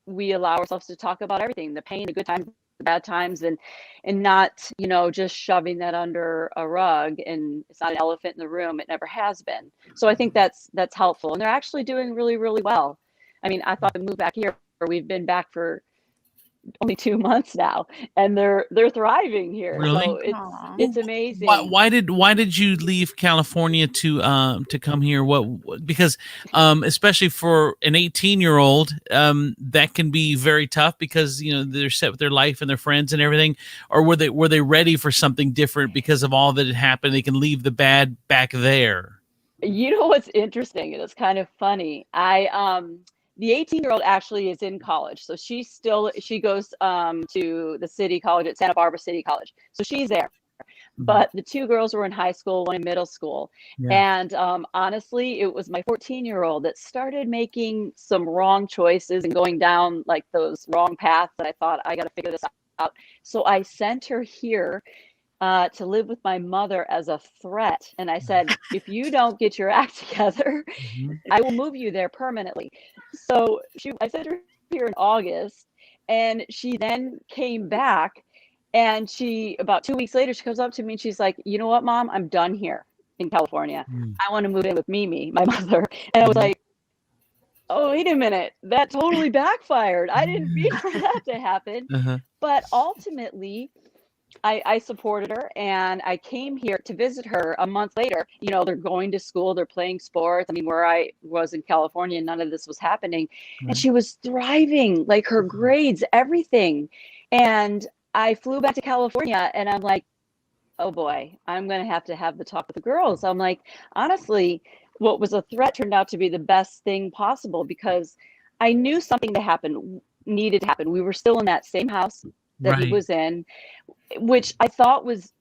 we allow ourselves to talk about everything, the pain, the good times, the bad times, and not, just shoving that under a rug. And it's not an elephant in the room. It never has been. So I think that's helpful. And they're actually doing really, really well. I mean, I thought to move back here, we've been back for only 2 months now, and they're thriving here. Really? So it's amazing. Why did you leave California to come here? Because especially for an 18-year-old, that can be very tough, because they're set with their life and their friends and everything. Or were they ready for something different because of all that had happened? They can leave the bad back there. What's interesting, and it's kind of funny. The 18-year-old actually is in college. So she goes to the city college at Santa Barbara City College. So she's there. But the 2 girls were in high school, one in middle school. Yeah. And honestly, it was my 14-year-old that started making some wrong choices and going down like those wrong paths that I thought, I got to figure this out. So I sent her here to live with my mother as a threat. And I said, if you don't get your act together, I will move you there permanently. So I sent her here in August, and she then came back, and about 2 weeks later, she comes up to me and she's like, you know what, Mom, I'm done here in California. I want to move in with Mimi, my mother. And I was like, oh, wait a minute. That totally backfired. I didn't mean for that to happen. But ultimately, I supported her, and I came here to visit her a month later. They're going to school, they're playing sports. I mean, where I was in California, none of this was happening. And she was thriving, like her grades, everything. And I flew back to California, and I'm like, oh boy, I'm going to have the talk with the girls. I'm like, honestly, what was a threat turned out to be the best thing possible, because I knew something needed to happen. We were still in that same house that he was in, which I thought was,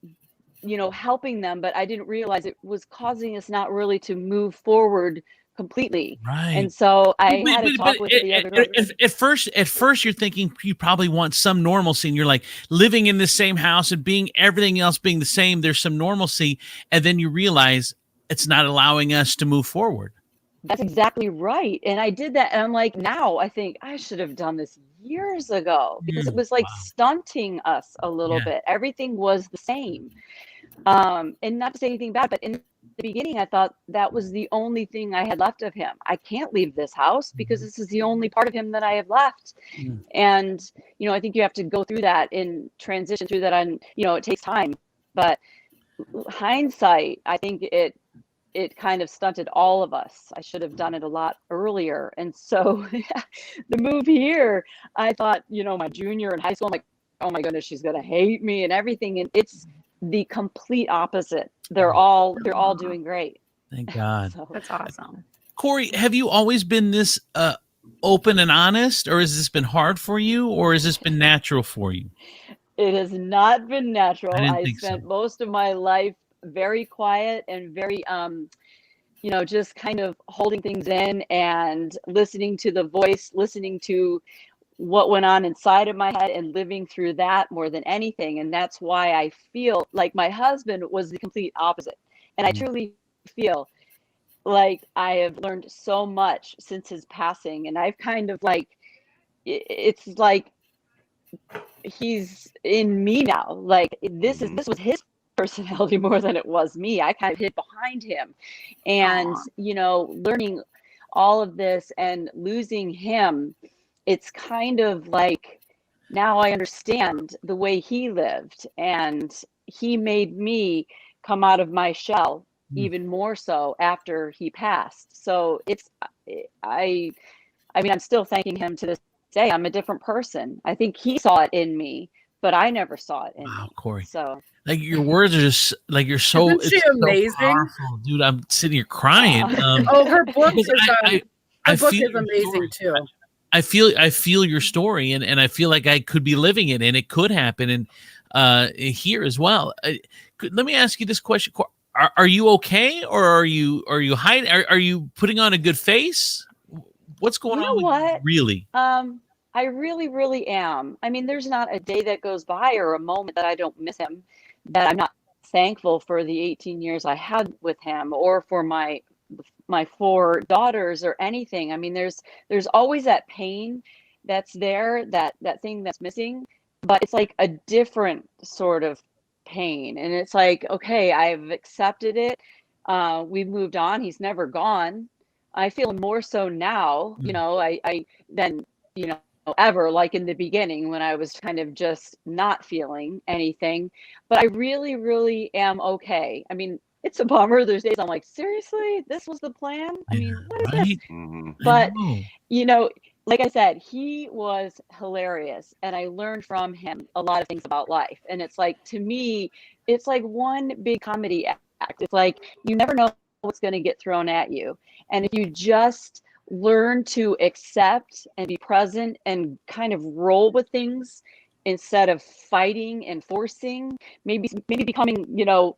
helping them, but I didn't realize it was causing us not really to move forward completely. And so I had to talk with the other girls. At first you're thinking you probably want some normalcy, and you're like living in the same house and everything else being the same. There's some normalcy. And then you realize it's not allowing us to move forward. That's exactly right. And I did that. And I'm like, now I think I should have done this years ago, because it was like stunting us a little bit. Everything was the same. And not to say anything bad, but in the beginning, I thought that was the only thing I had left of him. I can't leave this house because this is the only part of him that I have left. And, you know, I think you have to go through that and transition through that on, you know, it takes time. But hindsight, I think it kind of stunted all of us. I should have done it a lot earlier. And so the move here, I thought, you know, my junior in high school, I'm like, oh my goodness, she's going to hate me and everything. And it's the complete opposite. They're all doing great. Thank God. So, That's awesome. Kori, have you always been this open and honest, or has this been hard for you, or has this been natural for you? it has not been natural. I I spent most of my life very quiet and very you know, just kind of holding things in and listening to the voice, listening to what went on inside of my head and living through that more than anything. And that's why I feel like my husband was the complete opposite. And I truly feel like I have learned so much since his passing. And I've kind of like, it's like he's in me now. Like this was his personality more than it was me. I kind of hid behind him. And, you know, learning all of this and losing him, it's kind of like now I understand the way he lived, and he made me come out of my shell even more so after he passed. So it's, I mean, I'm still thanking him to this day. I'm a different person. I think he saw it in me, but I never saw it in me. Kori. So like your words are just like you're so, Isn't she amazing? So powerful, dude. I'm sitting here crying. Her book is I book feel is amazing too. I feel your story, and I feel like I could be living it, and it could happen, and here as well. Let me ask you this question: Are you okay, or are you hiding? Are you putting on a good face? What's going on? What? Really? I really, really am. I mean, there's not a day that goes by or a moment that I don't miss him, that I'm not thankful for the 18 years I had with him, or for my 4 daughters or anything. I mean, there's always that pain that's there, that thing that's missing, but it's like a different sort of pain. And it's like, okay, I've accepted it. We've moved on. He's never gone. I feel more so now, you know, I than, you know, ever, like in the beginning when I was kind of just not feeling anything. But I really, really am okay. I mean, it's a bummer. There's days I'm like, seriously, this was the plan? I mean, what is this? But, you know, like I said, he was hilarious, and I learned from him a lot of things about life. And it's like, to me, it's like one big comedy act. It's like, you never know what's going to get thrown at you. And if you just learn to accept and be present and kind of roll with things instead of fighting and forcing, maybe becoming, you know,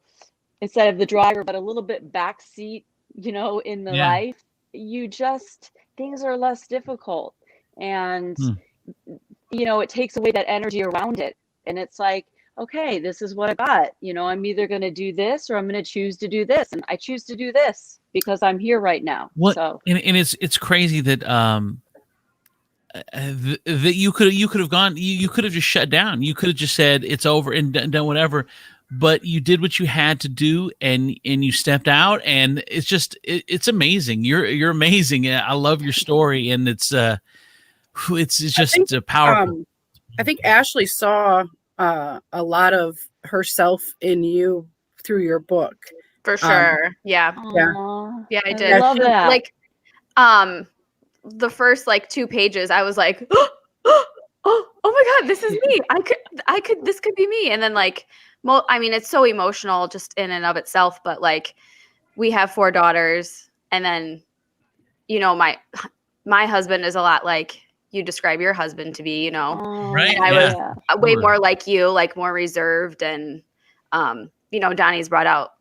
instead of the driver, but a little bit backseat, you know, in the life, you just, things are less difficult. And, you know, it takes away that energy around it. And it's like, okay, this is what I got. You know, I'm either going to do this or I'm going to choose to do this. And I choose to do this because I'm here right now. So, and it's crazy that, that you could have gone, you could have just shut down. You could have just said it's over and done whatever. But you did what you had to do, and you stepped out, and it's just it's amazing. You're amazing. I love your story, and it's just powerful. I think Ashley saw a lot of herself in you through your book. For sure. Yeah, I did. I love that. Like, the first like 2 pages, I was like, oh my God, this is me. I could, this could be me. And then like, I mean, it's so emotional just in and of itself, but like, we have 4 daughters, and then, you know, my husband is a lot like you describe your husband to be, you know. Right. And I was way more like you, like more reserved, and you know, Donny's brought out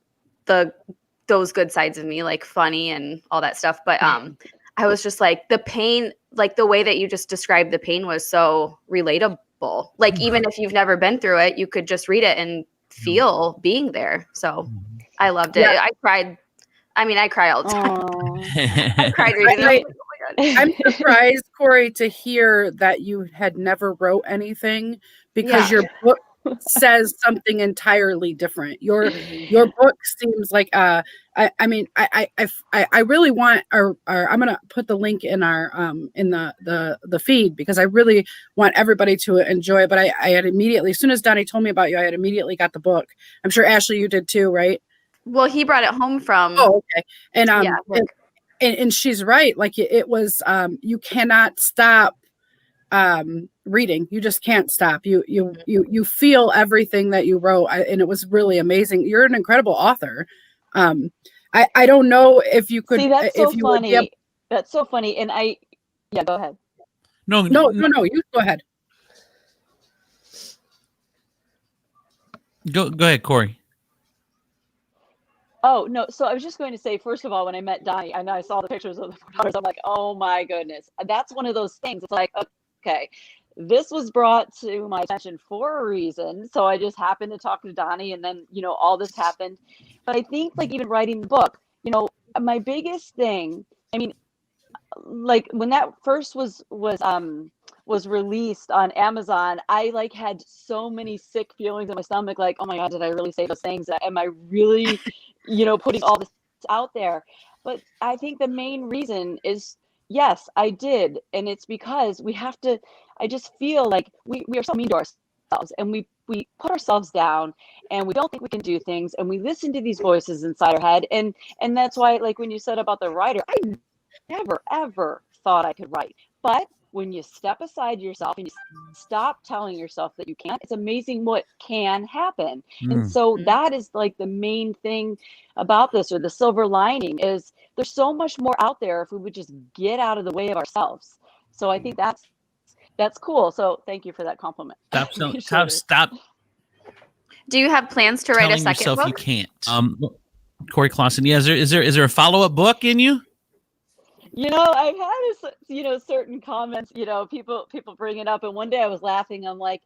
those good sides of me, like funny and all that stuff. But I was just like, the pain, like the way that you just described the pain was so relatable. Like, even if you've never been through it, you could just read it and feel being there. So I loved it. Yeah. I cried. I mean, I cry all the time. I cried reading it. Oh my God. I'm surprised, Kori, to hear that you had never wrote anything, because your says something entirely different. Your book seems like I really want our I'm gonna put the link in our in the feed, because I really want everybody to enjoy it. But I had immediately, as soon as Donny told me about you, I had immediately got the book. I'm sure Ashley, you did too, right? Well, he brought it home from. Oh, okay. And Yeah, and she's right. Like it was you cannot stop reading. You just can't stop. You feel everything that you wrote, and it was really amazing. You're an incredible author. I don't know if you could. See, that's so funny. Would, That's so funny. And yeah, go ahead. No, you go ahead. Go ahead, Kori. Oh, no. So I was just going to say, first of all, when I met Donny and I saw the pictures of the daughters, I'm like, oh my goodness. That's one of those things. It's like, okay, this was brought to my attention for a reason. So I just happened to talk to Donny, and then, all this happened. But I think, like, even writing the book, my biggest thing, I mean, like when that first was released on Amazon, I like had so many sick feelings in my stomach, like, oh my God, did I really say those things? Am I really, putting all this out there? But I think the main reason is, yes, I did. And it's because I just feel like we are so mean to ourselves, and we put ourselves down, and we don't think we can do things, and we listen to these voices inside our head. And that's why, like, when you said about the writer, I never, ever thought I could write. But when you step aside yourself and you stop telling yourself that you can't, it's amazing what can happen. And so that is like the main thing about this, or the silver lining, is there's so much more out there if we would just get out of the way of ourselves. So I think that's cool. So thank you for that compliment. Stop. Do you have plans to write a second yourself book? You can't. Kori Clausen, yeah. Is there a follow-up book in you? I've had certain comments, people bring it up, and one day I was laughing. I'm like,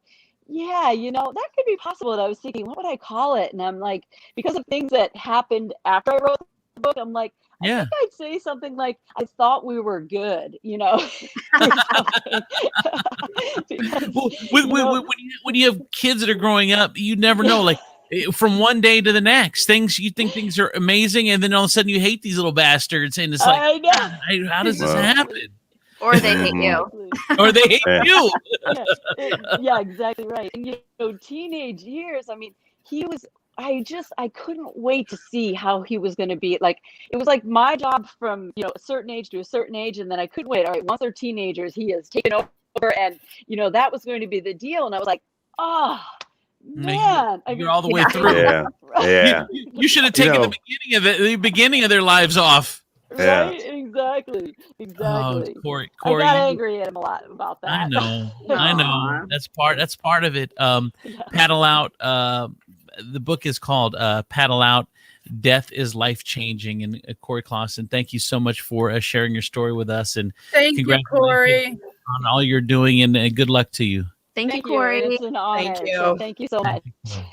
yeah, that could be possible. And I was thinking, what would I call it? And I'm like, because of things that happened after I wrote the book, I'm like, I think I'd say something like, I thought we were good, Well, when you have kids that are growing up, you never know, like, from one day to the next, you think things are amazing, and then all of a sudden you hate these little bastards, and it's like, I know. How does this happen? Or they hate you. Or they hate you. Yeah, exactly right. And teenage years, I mean, I couldn't wait to see how he was going to be. Like, it was like my job from, a certain age to a certain age. And then I couldn't wait. All right, once they're teenagers, he has taken over, and, that was going to be the deal. And I was like, man, you're all the way through. Yeah. You should have taken the beginning of their lives off. Right? Exactly. Oh, Kori, I got angry at him a lot about that. I know. That's part of it. Paddle Out. The book is called Paddle Out. Death is Life Changing. And Kori Clausen, thank you so much for sharing your story with us. And thank you, Kori, on all you're doing, and good luck to you. Thank you, Kori. It's an honor. Thank you. So thank you so much.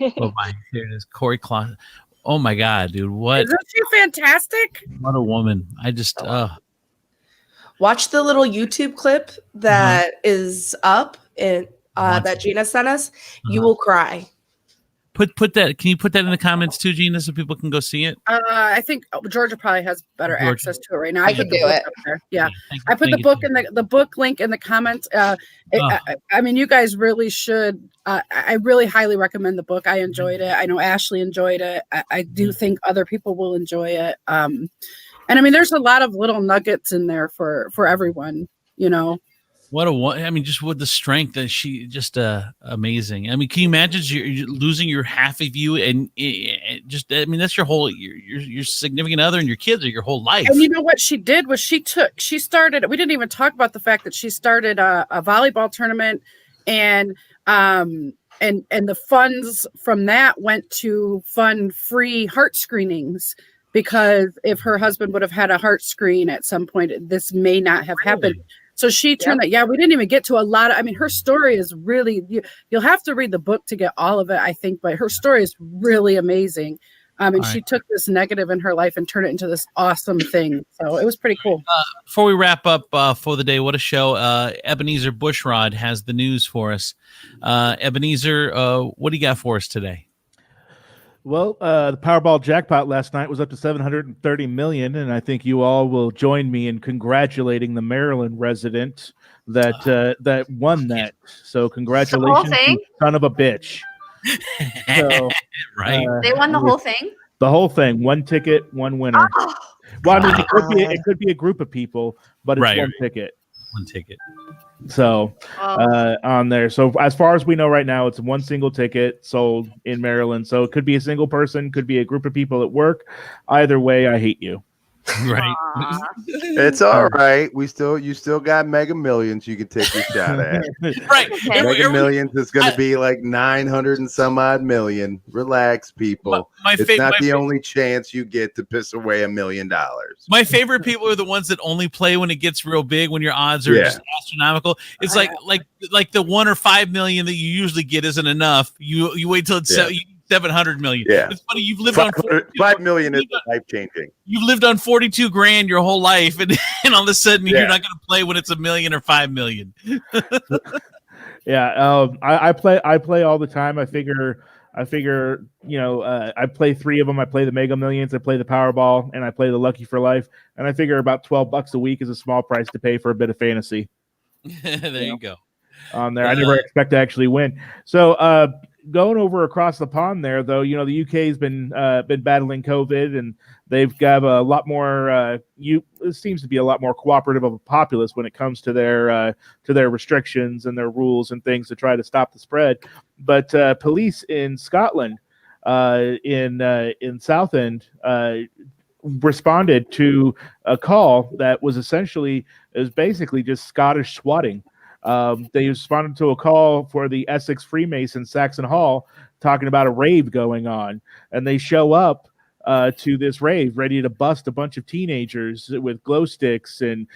Bye-bye. Here it is, Kori Clausen. Oh my God, dude! What? Isn't she fantastic? What a woman! I just watch the little YouTube clip that is up in that Gina sent us. You will cry. Put that. Can you put that in the comments too, Gina, so people can go see it? I think Georgia probably has better access to it right now. I can do it. Yeah, I put the book in the book link in the comments. I mean, you guys really should. I really highly recommend the book. I enjoyed it. I know Ashley enjoyed it. I do think other people will enjoy it. And I mean, there's a lot of little nuggets in there for everyone. Just with the strength that she just amazing. I mean, can you imagine you're losing your half of you, and that's your whole your significant other and your kids are your whole life. And you know what she did was she started. We didn't even talk about the fact that she started a volleyball tournament, and the funds from that went to fund free heart screenings, because if her husband would have had a heart screen at some point, this may not have happened. So she turned that. Yeah, we didn't even get to a lot of. I mean, her story is really. You'll have to read the book to get all of it, I think. But her story is really amazing. And she took this negative in her life and turned it into this awesome thing. So it was pretty cool. Before we wrap up for the day, what a show. Ebenezer Bushrod has the news for us. Ebenezer, what do you got for us today? Well, the Powerball jackpot last night was up to $730 million, and I think you all will join me in congratulating the Maryland resident that won that. So congratulations, you son of a bitch. So, right. They won the whole thing? The whole thing. One ticket, one winner. Oh, well, I mean, it could be a group of people, but it's one ticket. One ticket. So on there. So as far as we know right now, it's one single ticket sold in Maryland. So it could be a single person, could be a group of people at work. Either way, I hate you. Right. It's all right. You still got Mega Millions you can take your shot at. Right. Okay. Mega Millions is going to be like 900 and some odd million. Relax, people. It's not the only chance you get to piss away $1 million. My favorite people are the ones that only play when it gets real big, when your odds are just astronomical. It's like the 1 or 5 million that you usually get isn't enough. You wait till it's 700 million. Yeah. It's funny. You've lived on 5 million is life changing. You've lived on 42 grand your whole life, and all of a sudden you're not going to play when it's 1 million or 5 million. I play all the time. I figure, I play 3 of them. I play the Mega Millions, I play the Powerball, and I play the Lucky for Life. And I figure about $12 a week is a small price to pay for a bit of fantasy. There you go. On there, I never expect to actually win. So, going over across the pond there, though, the UK's been battling COVID, and they've got a lot more. It seems to be a lot more cooperative of a populace when it comes to their restrictions and their rules and things to try to stop the spread. But police in Scotland, in Southend, responded to a call that was basically just Scottish swatting. They responded to a call for the Essex Freemasons, Saxon Hall, talking about a rave going on, and they show up to this rave ready to bust a bunch of teenagers with glow sticks and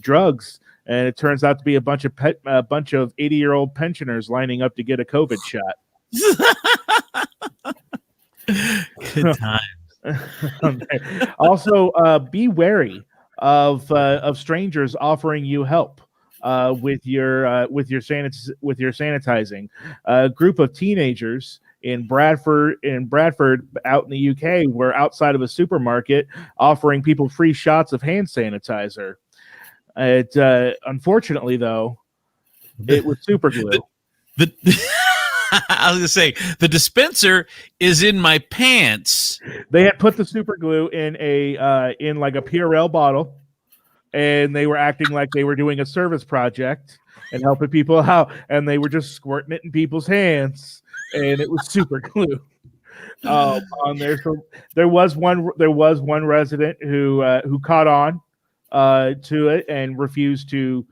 drugs, and it turns out to be a bunch of 80-year-old pensioners lining up to get a COVID shot. Good times. Also, be wary of strangers offering you help. With your sanitizing. A group of teenagers in Bradford out in the UK were outside of a supermarket offering people free shots of hand sanitizer. Unfortunately, though, it was super glue. I was gonna say the dispenser is in my pants. They had put the super glue in like a Purell bottle. And they were acting like they were doing a service project and helping people out, and they were just squirting it in people's hands, and it was super glue on there. So there was one resident who caught on to it and refused to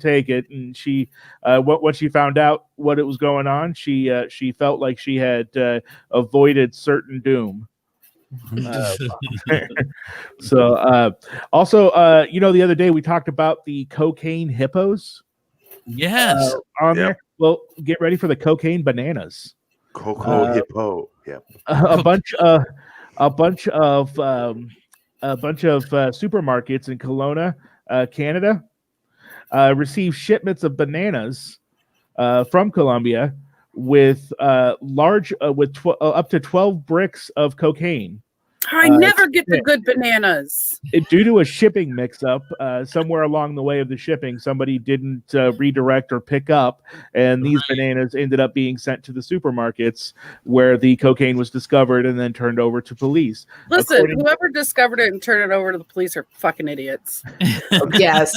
take it, and she what she found out what it was going on, she felt like she had avoided certain doom. Also, the other day we talked about the cocaine hippos. Yes, on there. Well, get ready for the cocaine bananas. Cocoa hippo. Yeah. A bunch of supermarkets in Kelowna, Canada, received shipments of bananas from Colombia with up to 12 bricks of cocaine. I never get the good bananas. Due to a shipping mix-up, somewhere along the way of the shipping, somebody didn't redirect or pick up, and these bananas ended up being sent to the supermarkets where the cocaine was discovered and then turned over to police. Listen, whoever discovered it and turned it over to the police are fucking idiots. Yes.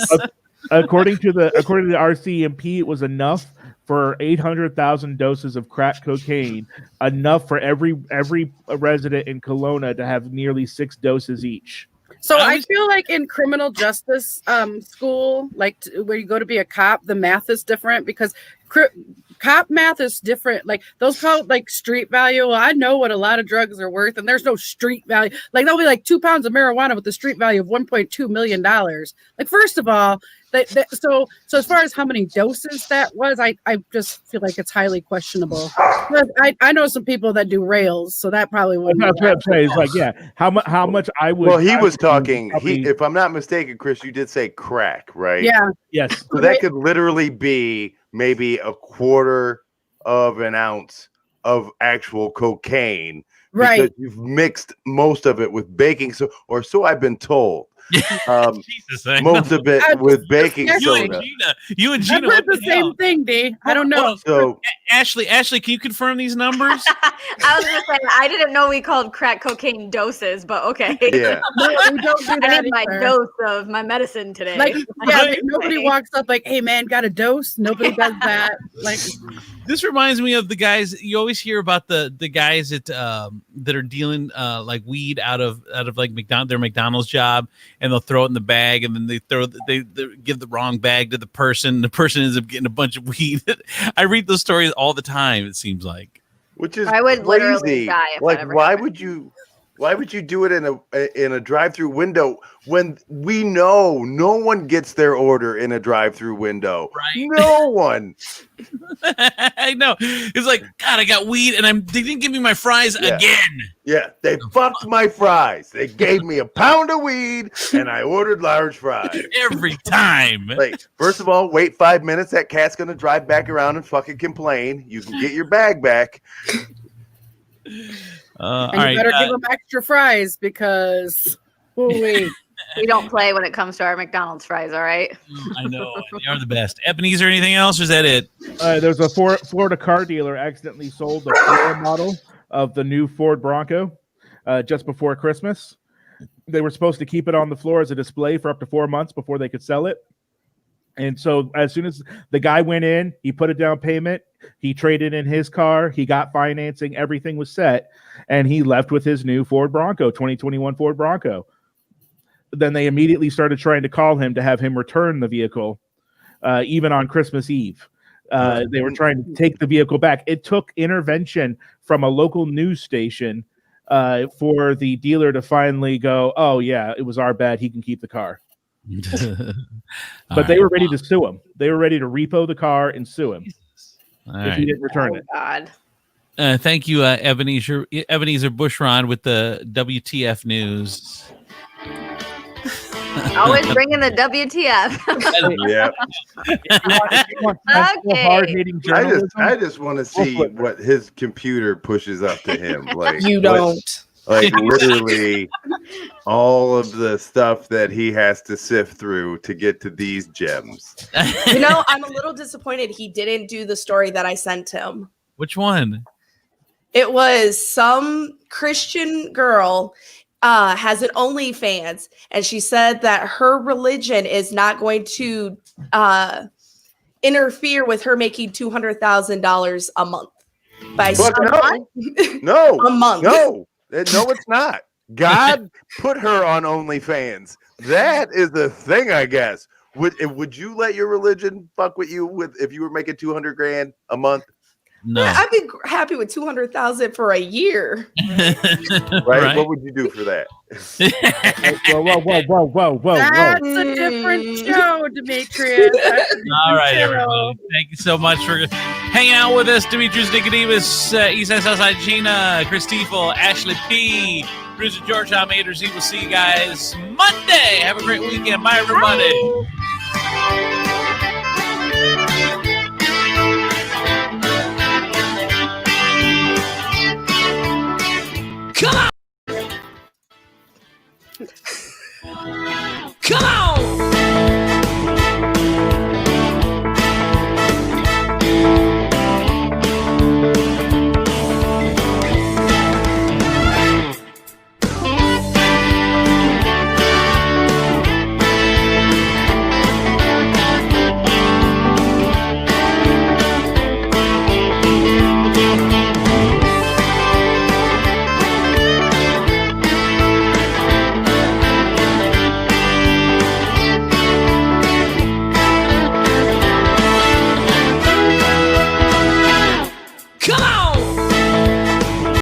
According to the RCMP, it was enough for 800,000 doses of crack cocaine, enough for every resident in Kelowna to have nearly 6 doses each. So I feel like in criminal justice school, like where you go to be a cop, the math is different because cop math is different. Like those call it like street value. Well, I know what a lot of drugs are worth, and there's no street value. Like there'll be like 2 pounds of marijuana with the street value of $1.2 million. Like, first of all, so as far as how many doses that was, I just feel like it's highly questionable. But I know some people that do rails, so that probably wouldn't. It's like, yeah, how much I would. Well, he was talking. probably- If I'm not mistaken, Chris, you did say crack, right? Yeah. Yes. So that could literally be maybe a quarter of an ounce of actual cocaine, Right. Because you've mixed most of it with baking soda, or so I've been told. Jesus, I Most know. of it with baking You and soda. Gina, you and I've Gina, heard what the same hell? thing, D. I don't know. So Ashley, can you confirm these numbers? I was gonna say I didn't know we called crack cocaine doses, but okay. yeah, No, we don't do I that need my either. dose of my medicine today. Like, yeah, Right. nobody walks up like, "Hey, man, got a dose?" Nobody does that. Like, This reminds me of the guys you always hear about the guys that are dealing like weed out of like their McDonald's job, and they'll throw it in the bag, and then they give the wrong bag to the person. The person ends up getting a bunch of weed. I read those stories all the time. It seems like. which is I would literally crazy. die if that Like, ever why happened. would you do it in a drive-through window when we know no one gets their order in a drive-through window? Right. No one. I know. It's like, God, I got weed, and they didn't give me my fries Yeah. again. Yeah, they fucked my fries. They gave me a pound of weed, and I ordered large fries. Every time. Like, first of all, wait 5 minutes. That cat's gonna drive back around and fucking complain. You can get your bag back. All and right. you better give them extra fries because, wait. We don't play when it comes to our McDonald's fries, all right? I know. They are the best. Ebenezer, anything else, or is that it? There's a Florida car dealer accidentally sold the floor model of the new Ford Bronco just before Christmas. They were supposed to keep it on the floor as a display for up to 4 months before they could sell it. And so as soon as the guy went in, he put a down payment, he traded in his car, he got financing, everything was set, and he left with his new Ford Bronco, 2021 Ford Bronco. Then they immediately started trying to call him to have him return the vehicle, even on Christmas Eve. They were trying to take the vehicle back. It took intervention from a local news station for the dealer to finally go, oh, yeah, it was our bad. He can keep the car. But they were ready to sue him. They were ready to repo the car and sue him if he didn't return it. God. Thank you, Ebenezer Bushrod with the WTF news. Always bringing the WTF. Yeah. Okay. Hard-hitting journalism. I just want to see what his computer pushes up to him. Like, You don't. Like, literally all of the stuff that he has to sift through to get to these gems. You know, I'm a little disappointed he didn't do the story that I sent him. Which one? It was some Christian girl has an OnlyFans, and she said that her religion is not going to interfere with her making $200,000 a month. By Fuck no. a month. No, it's not. God put her on OnlyFans. That is the thing, I guess. Would you let your religion fuck with you if you were making $200,000 a month? No. Yeah, I'd be happy with $200,000 for a year. Right? What would you do for that? Whoa. That's a different show, Demetrius. All right, everybody. Thank you so much for hanging out with us. Demetrius Nicodemus, Eastside Southside Gina, Chris Tiefel, Ashley P, producer George Almeida. We will see you guys Monday. Have a great weekend. Bye, everybody. Come on!